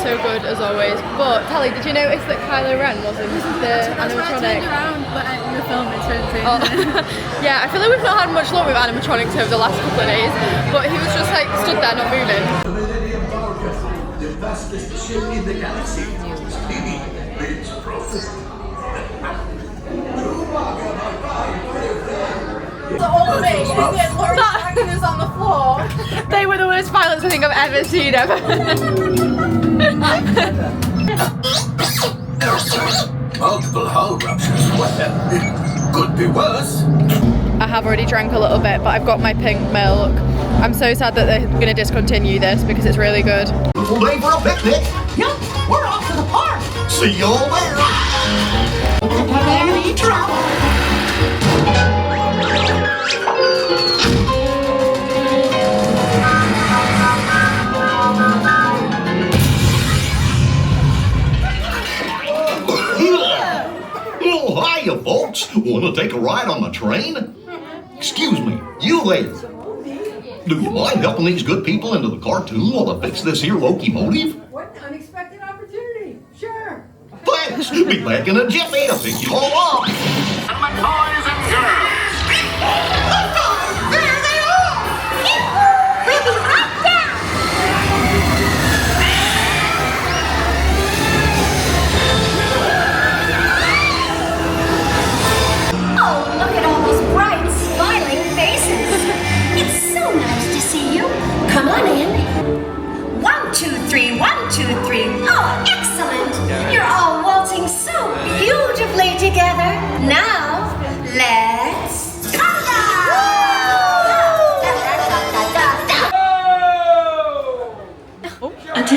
So good as always. But Tally, did you notice that Kylo Ren wasn't the animatronic? I turned around, but in the film it's really Yeah, I feel like we've not had much luck with animatronics over the last couple of days, but he was just like stood there not moving. The Millennium Falcon, the fastest ship in the galaxy. Speedy, it's prophecy. The old mate, and then Laurie Dragon is on the floor. They were the worst pilots I think I've ever seen ever. Multiple hull ruptures. Well, it could be worse. I have already drank a little bit, but I've got my pink milk. I'm so sad that they're going to discontinue this because it's really good. Full day for a picnic. Yep, we're off to the park. See you all there. Any trouble? Oh, hiya, folks. Want to take a ride on the train? Excuse me, you there. Do you mind helping these good people into the cartoon while I fix this here locomotive? What an unexpected opportunity. Sure. Thanks. Be back in a jiffy to pick you all up. And my boys and girls. There they Oh, look at all those bright, smiling faces. It's so nice to see you. Come on in. 1, 2, 3, 1, 2, 3. Oh, excellent. You're all waltzing so beautifully together. Now, let's come down.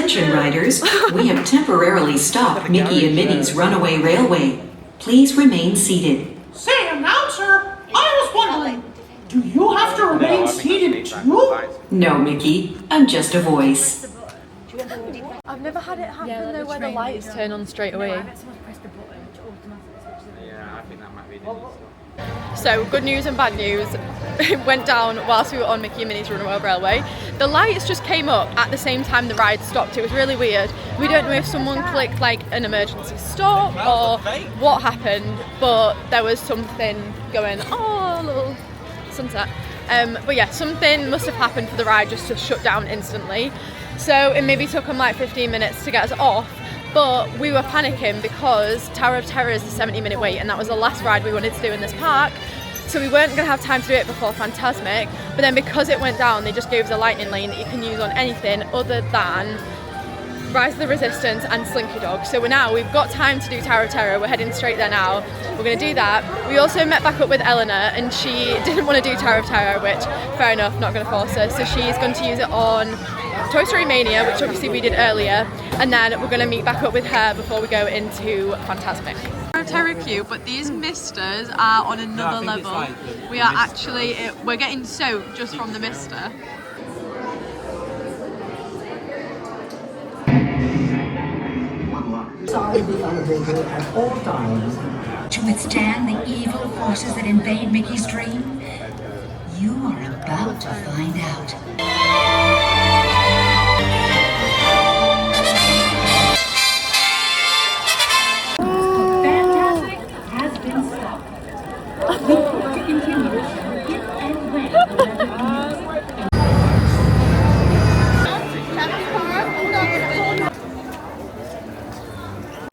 Attention riders, we have temporarily stopped Mickey and Minnie's Runaway Railway. Please remain seated. Say, announcer, I was wondering, do you have to remain seated too? No, Mickey, I'm just a voice. I've never had it happen though where the lights turn on straight away. Yeah, I think that might be the So, good news and bad news. It went down whilst we were on Mickey and Minnie's Runaway Railway. The lights just came up at the same time the ride stopped. It was really weird. We don't know if someone clicked like an emergency stop or what happened, but there was something going, oh, a little sunset. But yeah, something must have happened for the ride just to shut down instantly. So it maybe took them like 15 minutes to get us off. But we were panicking because Tower of Terror is a 70-minute wait, and that was the last ride we wanted to do in this park. So we weren't going to have time to do it before Fantasmic. But then because it went down, they just gave us a lightning lane that you can use on anything other than Rise of the Resistance and Slinky Dog. So we've got time to do Tower of Terror. We're heading straight there now. We're going to do that. We also met back up with Eleanor, and she didn't want to do Tower of Terror, which, fair enough, not going to force her. So she's going to use it on Toy Story Mania, which obviously we did earlier, and then we're going to meet back up with her before we go into Fantasmic. Tower of Terror queue, but these misters are on another level. Like we are actually, we're getting soaked just from the mister. Inside the elevator at all times. To withstand the evil forces that invade Mickey's dream, you are about to find out. Fantasmic has been stopped. We hope to continue if and when.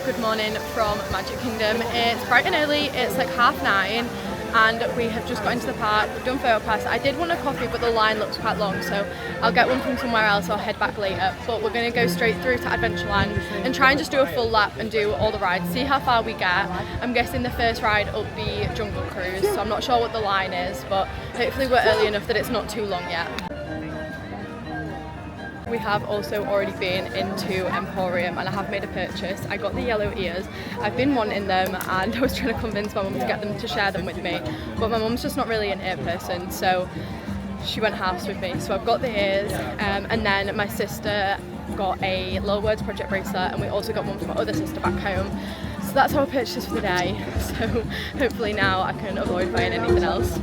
Good morning from Magic Kingdom. It's bright and early, it's like 9:30, and we have just got into the park. We've done photo pass. I did want a coffee, but the line looks quite long, so I'll get one from somewhere else or head back later. But we're going to go straight through to Adventureland and try and just do a full lap and do all the rides, see how far we get. I'm guessing the first ride will be Jungle Cruise, so I'm not sure what the line is, but hopefully we're early enough that it's not too long yet. We have also already been into Emporium and I have made a purchase. I got the yellow ears. I've been wanting them and I was trying to convince my mum to get them to share them with me, but my mum's just not really an ear person, so she went house with me. So I've got the ears, and then my sister got a Little Words Project bracelet, and we also got one from my other sister back home. So that's our purchase for the day. So hopefully now I can avoid buying anything else.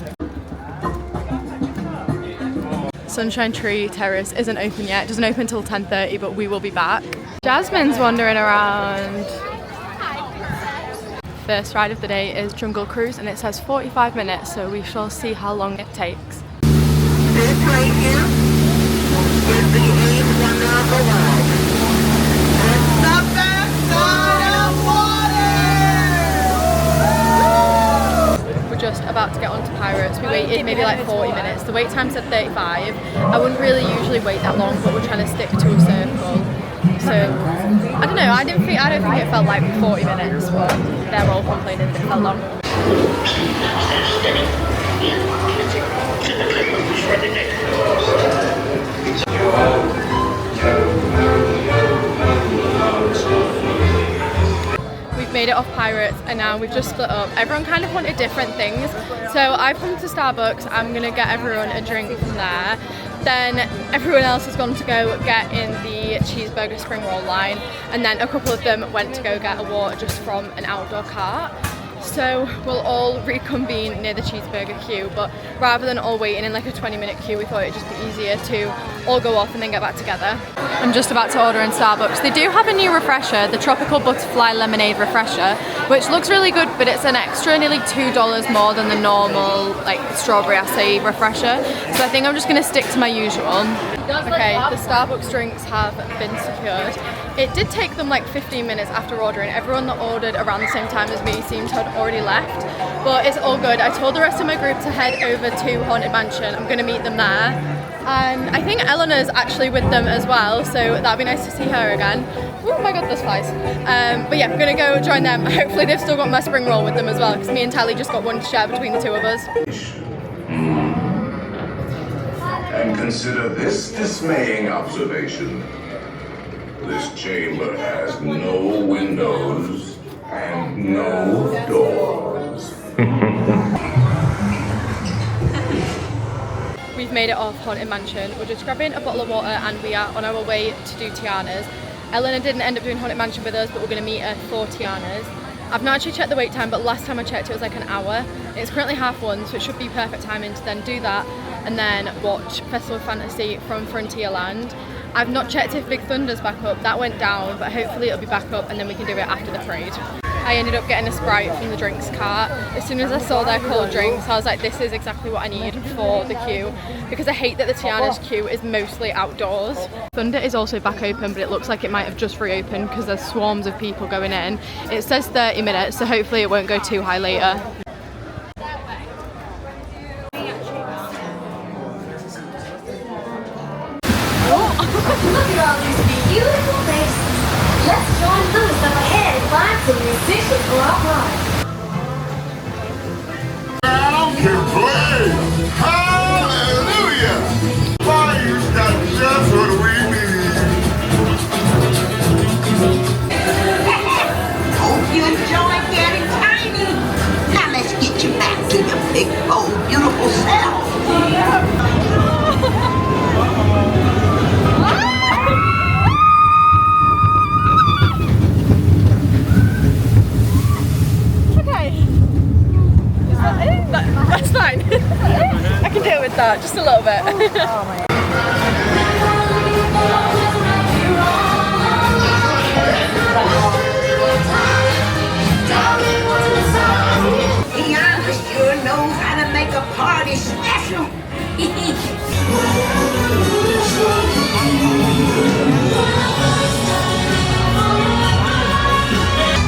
Sunshine Tree Terrace isn't open yet. It doesn't open until 10:30, but we will be back. Jasmine's wandering around. First ride of the day is Jungle Cruise, and it says 45 minutes, so we shall see how long it takes. This right here is the 8th wonder of the world. It's the backside of water! We're just about to get onto Pirates. We waited maybe like 40 minutes. The wait time said 35. I wouldn't really usually wait that long, but we're trying to stick to a circle. So I don't know. I don't think it felt like 40 minutes, but they're all complaining that it felt long. We've made it off Pirates and now we've just split up. Everyone kind of wanted different things. So I've come to Starbucks. I'm gonna get everyone a drink from there. Then everyone else has gone to go get in the cheeseburger spring roll line, and then a couple of them went to go get a water just from an outdoor cart. So we'll all reconvene near the cheeseburger queue, but rather than all waiting in like a 20-minute queue, we thought it'd just be easier to all go off and then get back together. I'm just about to order in Starbucks. They do have a new refresher, the Tropical Butterfly Lemonade Refresher, which looks really good, but it's an extra nearly $2 more than the normal like strawberry acai refresher. So I think I'm just gonna stick to my usual. Okay, the Starbucks drinks have been secured. It did take them like 15 minutes after ordering. Everyone that ordered around the same time as me seemed to have already left, but it's all good. I told the rest of my group to head over to Haunted Mansion. I'm gonna meet them there. And I think Eleanor's actually with them as well, so that'd be nice to see her again. Oh my god, this flies. But yeah, I'm gonna go join them. Hopefully they've still got my spring roll with them as well, because me and Tally just got one to share between the two of us. And consider this dismaying observation. This chamber has no windows and no doors. We've made it off Haunted Mansion. We're just grabbing a bottle of water and we are on our way to do Tiana's. Eleanor didn't end up doing Haunted Mansion with us, but we're going to meet her for Tiana's. I've not actually checked the wait time, but last time I checked it was like an hour. It's currently 1:30, so it should be perfect timing to then do that and then watch Festival of Fantasy from Frontierland. I've not checked if Big Thunder's back up. That went down, but hopefully it'll be back up and then we can do it after the parade. I ended up getting a Sprite from the drinks cart. As soon as I saw their cold drinks, I was like, this is exactly what I need for the queue, because I hate that the Tiana's queue is mostly outdoors. Thunder is also back open, but it looks like it might have just reopened because there's swarms of people going in. It says 30 minutes, so hopefully it won't go too high later. Look at all these beautiful faces. Let's join Louis up ahead and find some musicians for our party. I can play! Hallelujah! Fire's got just what we need. Hope you enjoy getting tiny. Now let's get you back to your big, bold, beautiful self. That's fine. I can deal with that, just a little bit. Tiana sure knows how to make a party special.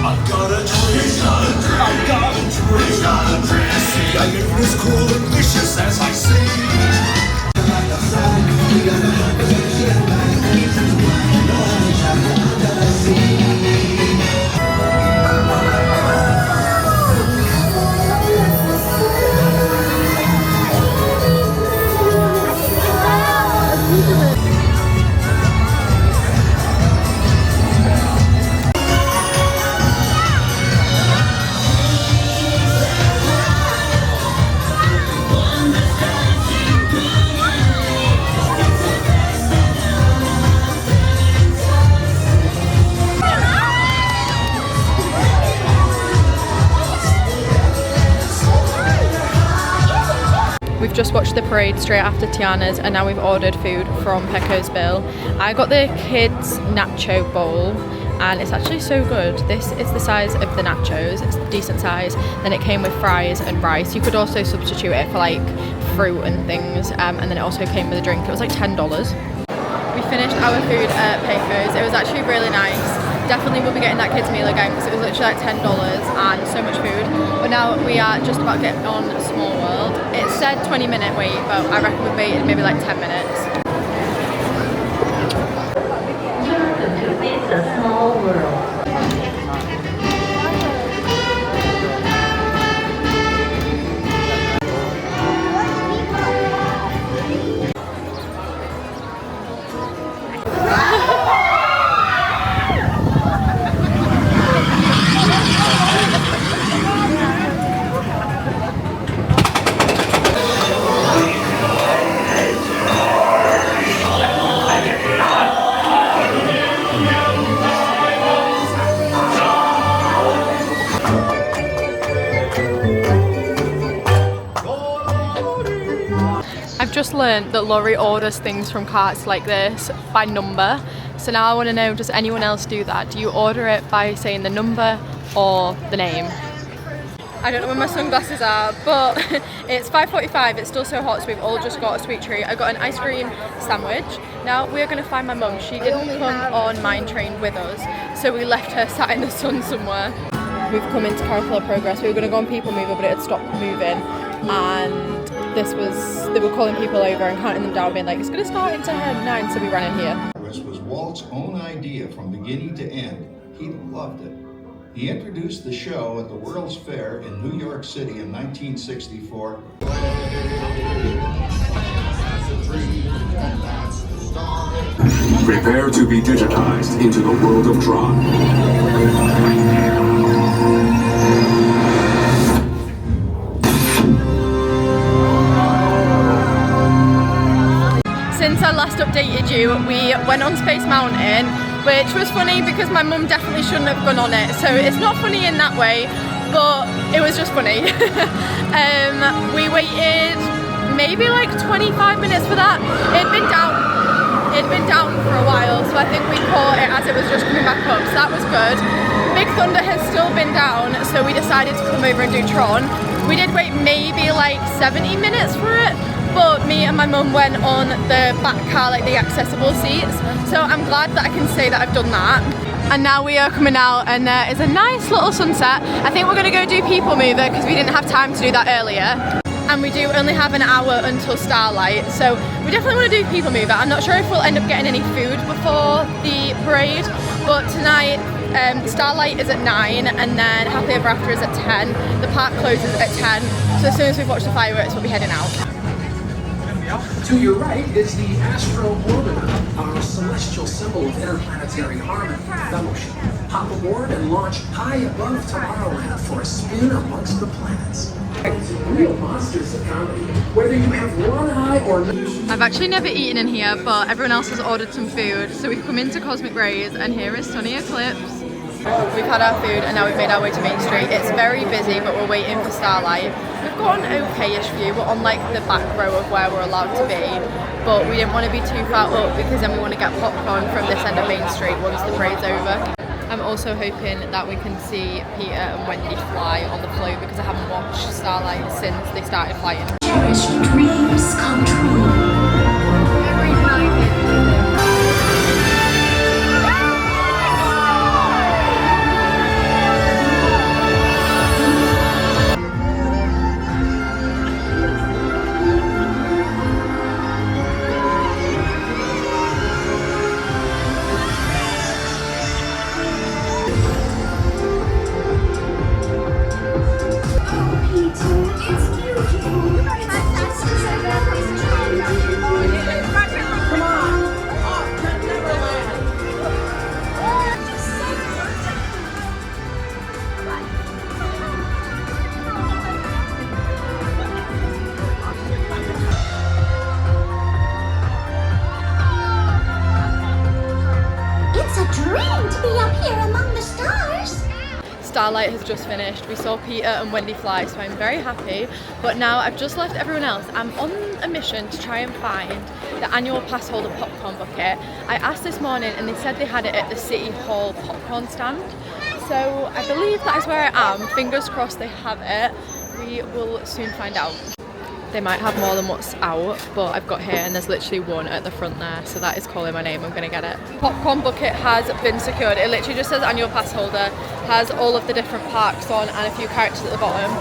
I've got a drink, I've got a drink, got a drink. See, I get as cool and vicious as I see. We've just watched the parade straight after Tiana's and now we've ordered food from Pecco's Bill. I got the kids nacho bowl and it's actually so good. This is the size of the nachos, it's a decent size. Then it came with fries and rice. You could also substitute it for like fruit and things, and then it also came with a drink. It was like $10. We finished our food at Pecco's. It was actually really nice. Definitely will be getting that kids meal again because it was literally like $10 and so much food. But now we are just about to get on Small World. It said 20-minute wait, but I reckon we've waited maybe like 10 minutes. Welcome to It's a Small World. I've just learned that Laurie orders things from carts like this by number. So now I want to know, does anyone else do that? Do you order it by saying the number or the name? I don't know where my sunglasses are, but it's 5:45, it's still so hot, so we've all just got a sweet treat. I got an ice cream sandwich. Now we're going to find my mum. She didn't come on Mine Train with us, so we left her sat in the sun somewhere. We've come into Carousel of Progress. We were going to go on People Mover, but it had stopped moving, and they were calling people over and counting them down, being like, it's going to start into 9, so we ran in here. This was Walt's own idea from beginning to end. He loved it. He introduced the show at the World's Fair in New York City in 1964. Prepare to be digitized into the world of Tron. Since I last updated you, we went on Space Mountain, which was funny because my mum definitely shouldn't have gone on it. So it's not funny in that way, but it was just funny. We waited maybe like 25 minutes for that. It'd been down for a while, so I think we caught it as it was just coming back up, so that was good. Big Thunder has still been down, so we decided to come over and do Tron. We did wait maybe like 70 minutes for it, but me and my mum went on the back car, like the accessible seats, so I'm glad that I can say that I've done that. And now we are coming out and there is a nice little sunset. I think we're going to go do People Mover because we didn't have time to do that earlier. And we do only have an hour until Starlight, so we definitely want to do People Mover. I'm not sure if we'll end up getting any food before the parade, but tonight Starlight is at 9 and then Happily Ever After is at 10. The park closes at 10, so as soon as we've watched the fireworks we'll be heading out. To your right is the Astro Orbiter, our celestial symbol of interplanetary harmony and fellowship. Hop aboard and launch high above Tomorrowland for a spin amongst the planets. Real monsters of comedy, whether you have one eye or no. I've actually never eaten in here, but everyone else has ordered some food, so we've come into Cosmic Rays and here is Sunny Eclipse. We've had our food and now we've made our way to Main Street. It's very busy, but we're waiting for Starlight. We've got an okay-ish view. We're on like the back row of where we're allowed to be, but we didn't want to be too far up because then we want to get popcorn from this end of Main Street once the parade's over. I'm also hoping that we can see Peter and Wendy fly on the float because I haven't watched Starlight since they started flying. Cherished dreams come true. Starlight has just finished. We saw Peter and Wendy fly, so I'm very happy. But now I've just left everyone else. I'm on a mission to try and find the annual pass holder popcorn bucket. I asked this morning and they said they had it at the City Hall popcorn stand. So I believe that is where I am. Fingers crossed they have it. We will soon find out. They might have more than what's out, but I've got here and there's literally one at the front there, so that is calling my name. I'm gonna get it. Popcorn bucket has been secured. It literally just says annual pass holder, has all of the different parks on and a few characters at the bottom.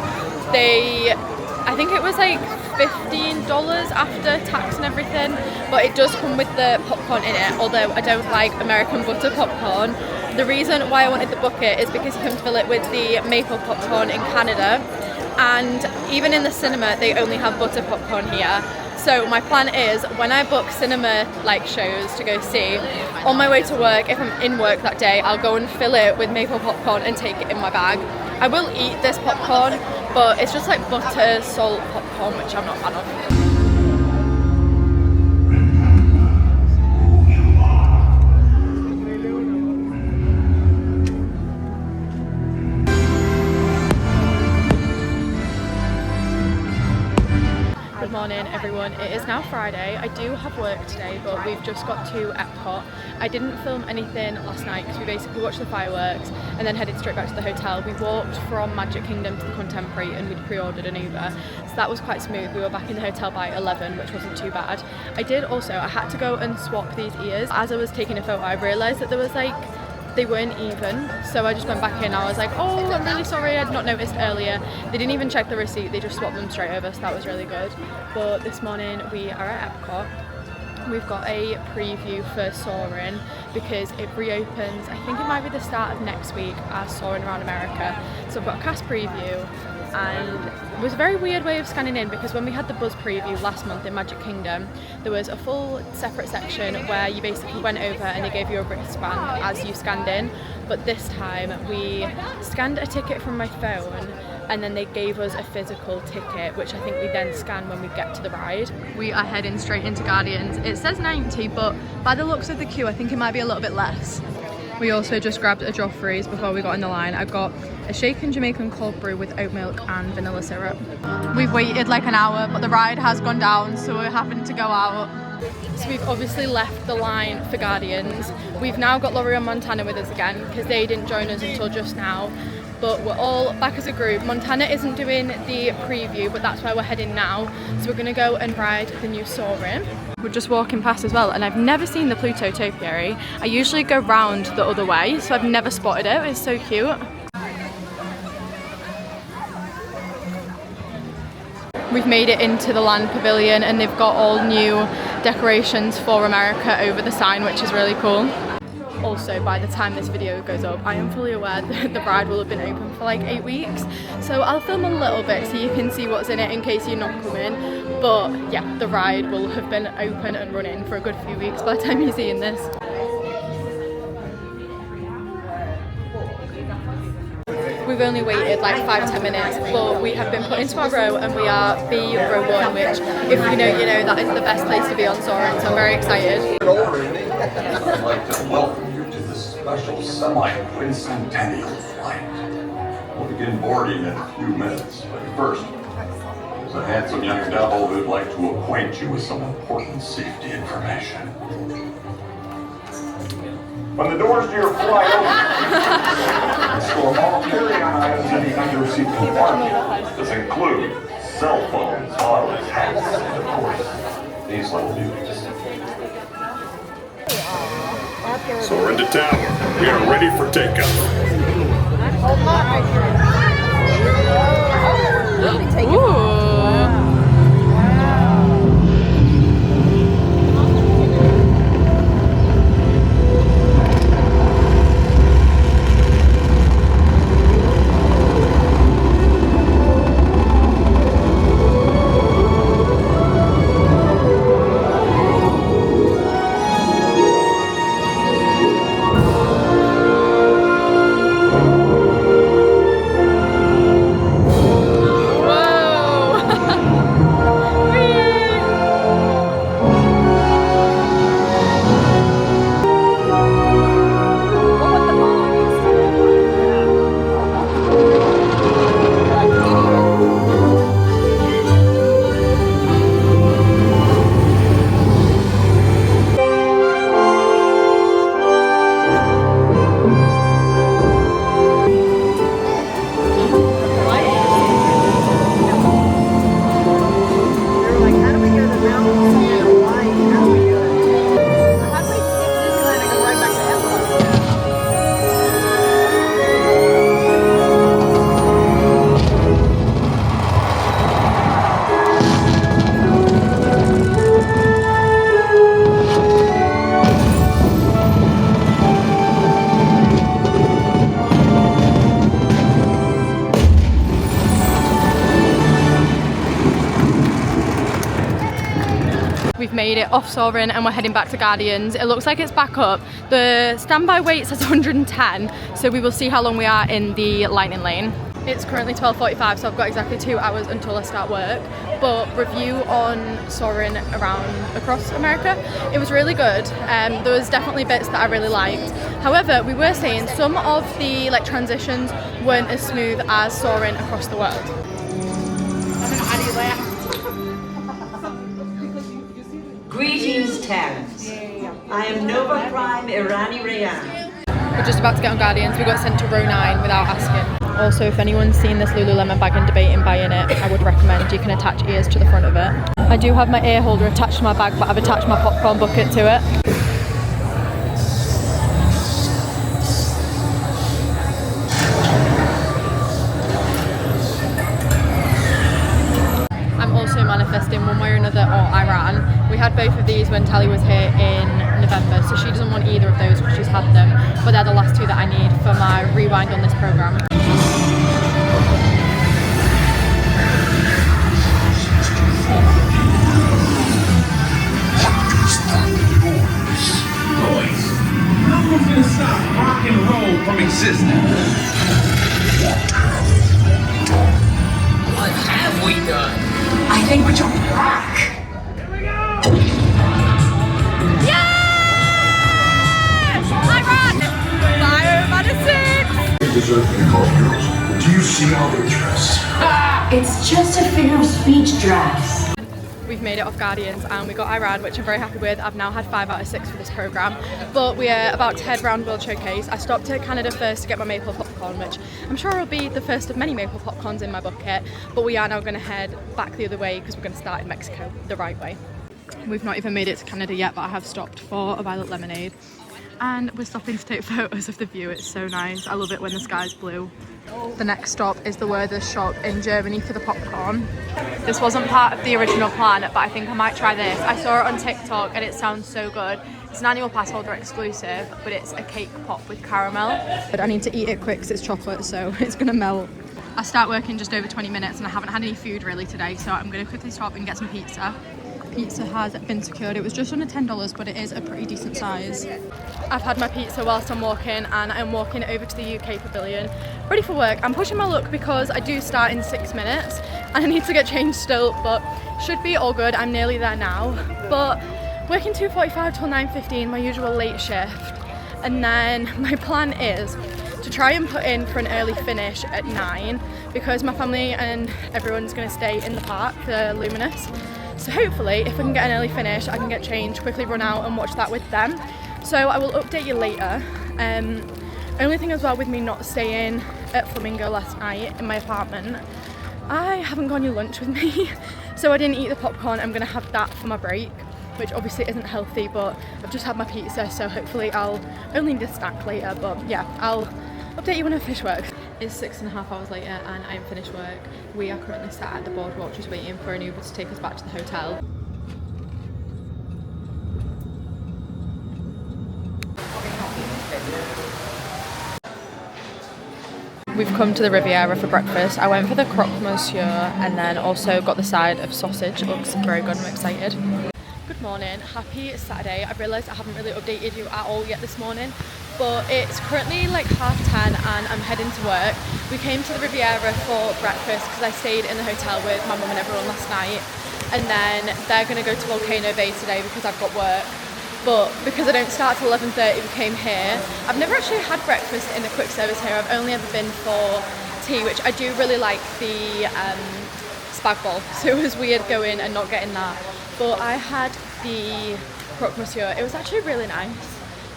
I think it was like $15 after tax and everything, but it does come with the popcorn in it, although I don't like American butter popcorn. The reason why I wanted the bucket is because you can fill it with the maple popcorn in Canada, and even in the cinema they only have butter popcorn here. So my plan is when I book cinema like shows to go see, on my way to work, if I'm in work that day, I'll go and fill it with maple popcorn and take it in my bag. I will eat this popcorn, but it's just like butter, salt popcorn, which I'm not a fan of. Good morning everyone, it is now Friday. I do have work today, but we've just got to Epcot. I didn't film anything last night because we basically watched the fireworks and then headed straight back to the hotel. We walked from Magic Kingdom to the Contemporary and we'd pre-ordered an Uber, so that was quite smooth. We were back in the hotel by 11, which wasn't too bad. I had to go and swap these ears. As I was taking a photo, I realised that there was like they weren't even, so I just went back in. I was like, oh, I'm really sorry, I'd not noticed earlier. They didn't even check the receipt, they just swapped them straight over, so that was really good. But this morning we are at Epcot. We've got a preview for Soarin' because it reopens, I think it might be the start of next week, as Soarin' Around America. So I've got a cast preview, and it was a very weird way of scanning in, because when we had the Buzz preview last month in Magic Kingdom, there was a full separate section where you basically went over and they gave you a wristband as you scanned in, but this time we scanned a ticket from my phone and then they gave us a physical ticket, which I think we then scan when we get to the ride. We are heading straight into Guardians. It says 90, but by the looks of the queue I think it might be a little bit less. We also just grabbed a Joffrey's before we got in the line. I got a shaken Jamaican cold brew with oat milk and vanilla syrup. We've waited like an hour, but the ride has gone down, so we're having to go out. So we've obviously left the line for Guardians. We've now got Laurie and Montana with us again, because they didn't join us until just now. But we're all back as a group. Montana isn't doing the preview, but that's where we're heading now. So we're gonna go and ride the new Soarin'. We're just walking past as well, and I've never seen the Pluto topiary. I usually go round the other way, so I've never spotted it. It's so cute. We've made it into the Land Pavilion, and they've got all new decorations for America over the sign, which is really cool. Also, by the time this video goes up, I am fully aware that the ride will have been open for like 8 weeks. So I'll film a little bit so you can see what's in it in case you're not coming. But yeah, the ride will have been open and running for a good few weeks by the time you're seeing this. We've only waited like 5-10 minutes, but we have been put into our row and we are B row 1, which if you know, you know, that is the best place to be on Soarin', so I'm very excited. I'd like to welcome you to this special semi-quincentennial flight. We'll begin boarding in a few minutes, but first, there's a handsome young devil who'd like to acquaint you with some important safety information. When the doors to your flight open, store all carry-on items in the under-seat compartment. This includes cell phones, bottles, hats, and of course, these little beauties. Soarin' to tower. We are ready for takeoff. Ooh. Made it off Soarin' and we're heading back to Guardians. It looks like it's back up. The standby wait says 110, so we will see how long we are in the Lightning Lane. It's currently 12:45, so I've got exactly 2 hours until I start work. But review on Soarin' across America, it was really good. There was definitely bits that I really liked. However, we were saying some of the transitions weren't as smooth as Soarin' across the world. Greetings, Terrence. I am Nova Prime Irani Rayan. We're just about to get on Guardians. We got sent to row 9 without asking. Also, if anyone's seen this Lululemon bag and debating buying it, I would recommend you can attach ears to the front of it. I do have my ear holder attached to my bag, but I've attached my popcorn bucket to it. Manifesting one way or another, or Iran. We had both of these when Tally was here in November, so she doesn't want either of those because she's had them, but they're the last 2 that I need for my rewind on this programme. existence. What have we done? I think we're jumping back. Do you see how they dress? It's just a figure of speech, Drax. We've made it off Guardians and we got Irad, which I'm very happy with. I've now had 5 out of 6 for this programme, but we are about to head round World Showcase. I stopped at Canada first to get my maple popcorn, which I'm sure will be the first of many maple popcorns in my bucket, but we are now going to head back the other way because we're going to start in Mexico the right way. We've not even made it to Canada yet, but I have stopped for a violet lemonade. And we're stopping to take photos of the view. It's so nice. I love it when the sky's blue. The next stop is the Werther's shop in Germany for the popcorn. This wasn't part of the original plan, but I think I might try this. I saw it on TikTok and it sounds so good. It's an annual pass holder exclusive, but it's a cake pop with caramel. But I need to eat it quick because it's chocolate, so it's gonna melt. I start work in just over 20 minutes and I haven't had any food really today, so I'm gonna quickly stop and get some pizza. Pizza has been secured. It was just under $10, but it is a pretty decent size. I've had my pizza whilst I'm walking, and I'm walking over to the UK Pavilion, ready for work. I'm pushing my luck because I do start in 6 minutes, and I need to get changed still, but should be all good. I'm nearly there now. But working 2:45 till 9:15, my usual late shift, and then my plan is to try and put in for an early finish at 9 because my family and everyone's going to stay in the park, the Luminous. So hopefully, if I can get an early finish, I can get changed, quickly run out and watch that with them. So I will update you later. Only thing as well with me not staying at Flamingo last night in my apartment, I haven't got any lunch with me. So I didn't eat the popcorn. I'm gonna have that for my break, which obviously isn't healthy, but I've just had my pizza, so hopefully I'll only need a snack later. But yeah, I'll update you when I finish work. It's 6.5 hours later and I'm finished work. We are currently sat at the boardwalk just waiting for an Uber to take us back to the hotel. We've come to the Riviera for breakfast. I went for the croque monsieur and then also got the side of sausage. It looks very good, I'm excited. Good morning, happy Saturday. I've realised I haven't really updated you at all yet this morning, but it's currently like 10:30 and I'm heading to work. We came to the Riviera for breakfast because I stayed in the hotel with my mum and everyone last night, and then they're going to go to Volcano Bay today because I've got work. But because I don't start till 11:30, we came here. I've never actually had breakfast in a quick service here. I've only ever been for tea, which I do really like the spag bol, so it was weird going and not getting that. But I had the croque monsieur. It was actually really nice.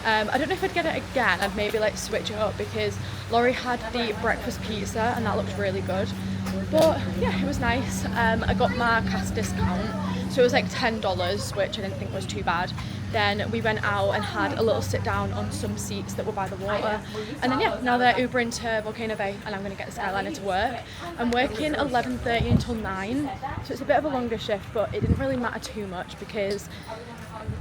I don't know if I'd get it again. I'd maybe like switch it up because Laurie had the breakfast pizza and that looked really good. But yeah, it was nice. I got my CAS discount, so it was like $10, which I didn't think was too bad. Then we went out and had a little sit down on some seats that were by the water. And then yeah, now they're Ubering to Volcano Bay and I'm going to get the Skyliner to work. I'm working 11:30 until 9, so it's a bit of a longer shift, but it didn't really matter too much because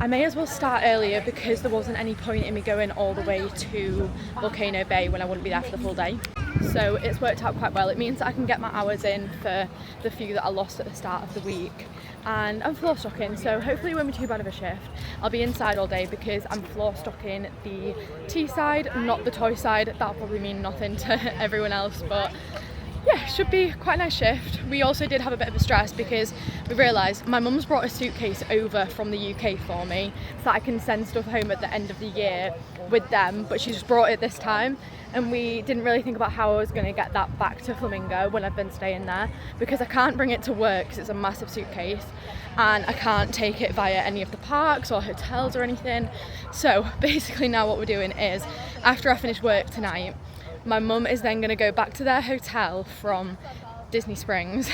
I may as well start earlier because there wasn't any point in me going all the way to Volcano Bay when I wouldn't be there for the full day. So it's worked out quite well. It means that I can get my hours in for the few that I lost at the start of the week. And I'm floor stocking, so hopefully it won't be too bad of a shift. I'll be inside all day because I'm floor stocking the tea side, not the toy side. That'll probably mean nothing to everyone else, but yeah, should be quite a nice shift. We also did have a bit of a stress because we realised my mum's brought a suitcase over from the UK for me so that I can send stuff home at the end of the year with them, but she just brought it this time and we didn't really think about how I was going to get that back to Flamingo when I've been staying there because I can't bring it to work because it's a massive suitcase and I can't take it via any of the parks or hotels or anything. So basically now what we're doing is after I finish work tonight, my mum is then going to go back to their hotel from Disney Springs,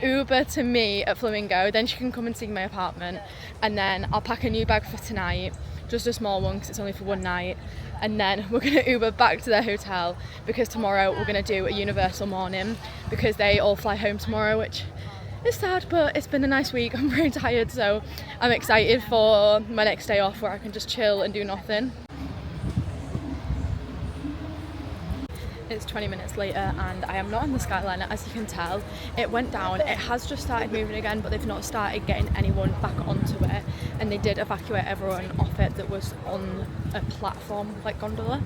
Uber to me at Flamingo, then she can come and see my apartment, and then I'll pack a new bag for tonight, just a small one because it's only for one night, and then we're going to Uber back to their hotel because tomorrow we're going to do a Universal morning because they all fly home tomorrow, which is sad, but it's been a nice week. I'm very tired, so I'm excited for my next day off where I can just chill and do nothing. It's 20 minutes later and I am not on the Skyliner, as you can tell. It went down, it has just started moving again, but they've not started getting anyone back onto it, and they did evacuate everyone off it that was on a platform, like gondola.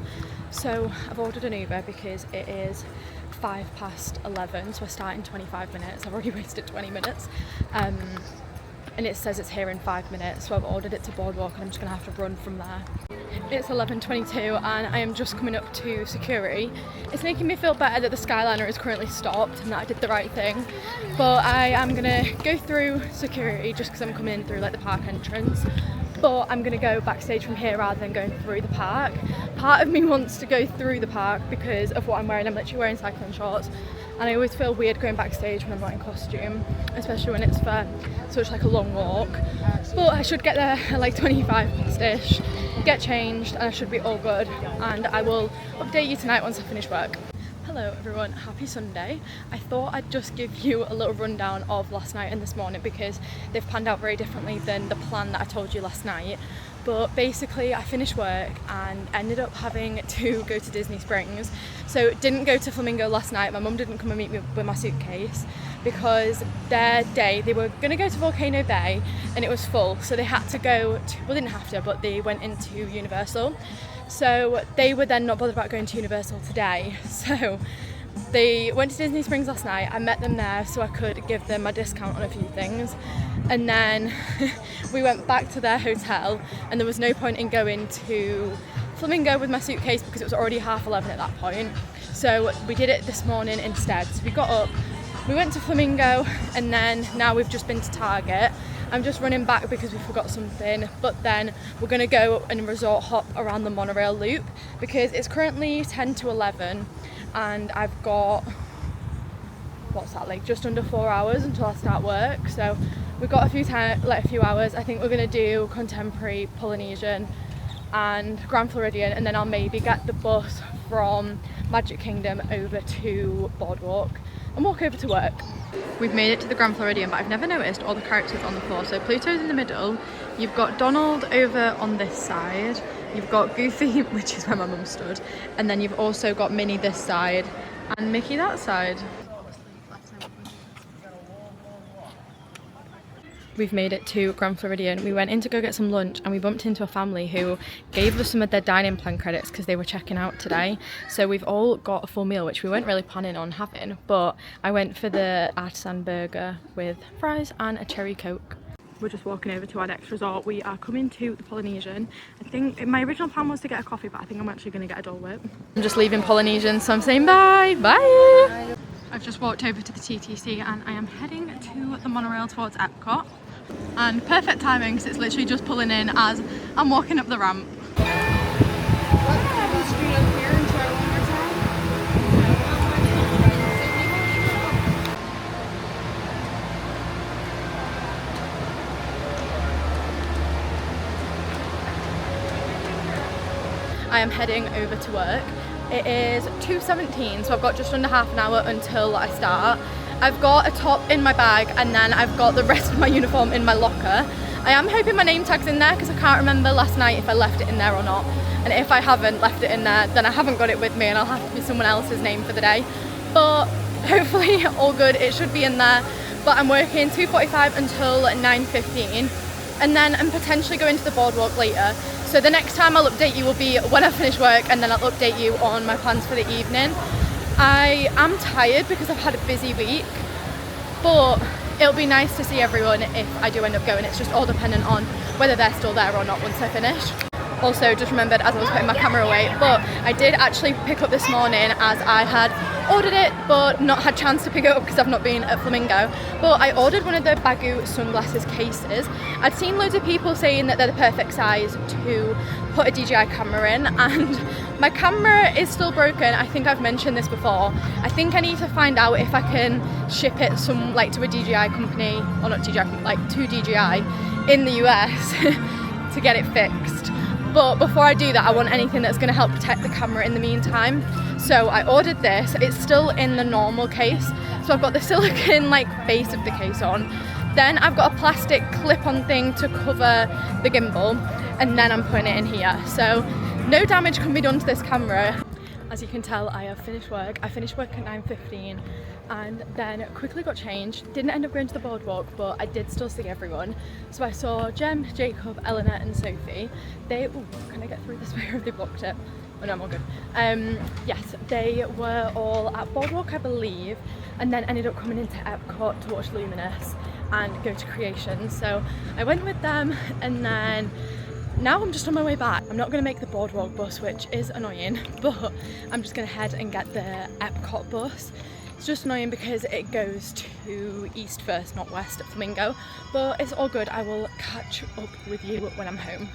So I've ordered an Uber because it is 11:05, so I start in 25 minutes. I've already wasted 20 minutes. And it says it's here in 5 minutes, so I've ordered it to Boardwalk and I'm just gonna have to run from there. It's 11:22 and I am just coming up to security. It's making me feel better that the Skyliner is currently stopped and that I did the right thing, but I am gonna go through security just because I'm coming in through like the park entrance. But I'm gonna go backstage from here rather than going through the park. Part of me wants to go through the park because of what I'm wearing. I'm literally wearing cycling shorts, and I always feel weird going backstage when I'm not in costume, especially when it's for such like a long walk. But I should get there at like 25 past-ish, get changed, and I should be all good. And I will update you tonight once I finish work. Hello everyone, happy Sunday. I thought I'd just give you a little rundown of last night and this morning because they've panned out very differently than the plan that I told you last night. But basically I finished work and ended up having to go to Disney Springs. So didn't go to Flamingo last night. My mum didn't come and meet me with my suitcase because their day, they were going to go to Volcano Bay and it was full. So they had to go to, well, they didn't have to, but they went into Universal. So they were then not bothered about going to Universal today. So they went to Disney Springs last night. I met them there so I could give them a discount on a few things. And then we went back to their hotel and there was no point in going to Flamingo with my suitcase because it was already 11:30 at that point. So we did it this morning instead. So we got up, we went to Flamingo, and then now we've just been to Target. I'm just running back because we forgot something, but then we're going to go and resort hop around the monorail loop because it's currently 10 to 11 and I've got, what's that, like just under 4 hours until I start work. So we've got a few hours. I think we're going to do Contemporary, Polynesian and Grand Floridian, and then I'll maybe get the bus from Magic Kingdom over to Boardwalk and walk over to work. We've made it to the Grand Floridian, but I've never noticed all the characters on the floor. So Pluto's in the middle, you've got Donald over on this side, you've got Goofy, which is where my mum stood, and then you've also got Minnie this side and Mickey that side. We've made it to Grand Floridian. We went in to go get some lunch and we bumped into a family who gave us some of their dining plan credits because they were checking out today. So we've all got a full meal, which we weren't really planning on having, but I went for the artisan burger with fries and a cherry Coke. We're just walking over to our next resort. We are coming to the Polynesian. I think my original plan was to get a coffee, but I think I'm actually going to get a Dole Whip. I'm just leaving Polynesian, so I'm saying bye. Bye. I've just walked over to the TTC and I am heading to the monorail towards Epcot. And perfect timing because it's literally just pulling in as I'm walking up the ramp. I am heading over to work. It is 2:17, so I've got just under half an hour until I start. I've got a top in my bag and then I've got the rest of my uniform in my locker. I am hoping my name tag's in there because I can't remember last night if I left it in there or not. And if I haven't left it in there, then I haven't got it with me and I'll have to be someone else's name for the day. But hopefully all good, it should be in there. But I'm working 2:45 until 9:15 and then I'm potentially going to the Boardwalk later. So the next time I'll update you will be when I finish work, and then I'll update you on my plans for the evening. I am tired because I've had a busy week, but it'll be nice to see everyone if I do end up going. It's just all dependent on whether they're still there or not once I finish. Also, just remembered as I was putting my camera away, but I did actually pick up this morning as I had ordered it but not had chance to pick it up because I've not been at Flamingo. But I ordered one of the Baggu sunglasses cases. I'd seen loads of people saying that they're the perfect size to put a DJI camera in, and my camera is still broken. I think I've mentioned this before. I think I need to find out if I can ship it to a DJI company, or not DJI, like to DJI in the US to get it fixed. But before I do that, I want anything that's going to help protect the camera in the meantime. So I ordered this. It's still in the normal case. So I've got the silicone base of the case on. Then I've got a plastic clip-on thing to cover the gimbal, and then I'm putting it in here. So no damage can be done to this camera. As you can tell, I have finished work. I finished work at 9:15 and then quickly got changed. Didn't end up going to the boardwalk, but I did still see everyone. So I saw Jem, Jacob, Eleanor and Sophie. They, ooh, can I get through this way or have they blocked it? Oh no, I'm all good. Yes, they were all at Boardwalk, I believe, and then ended up coming into Epcot to watch Luminous and go to Creation. So I went with them, and then now I'm just on my way back. I'm not going to make the Boardwalk bus, which is annoying, but I'm just going to head and get the Epcot bus. It's just annoying because it goes to east first, not west at Flamingo, but it's all good. I will catch up with you when I'm home.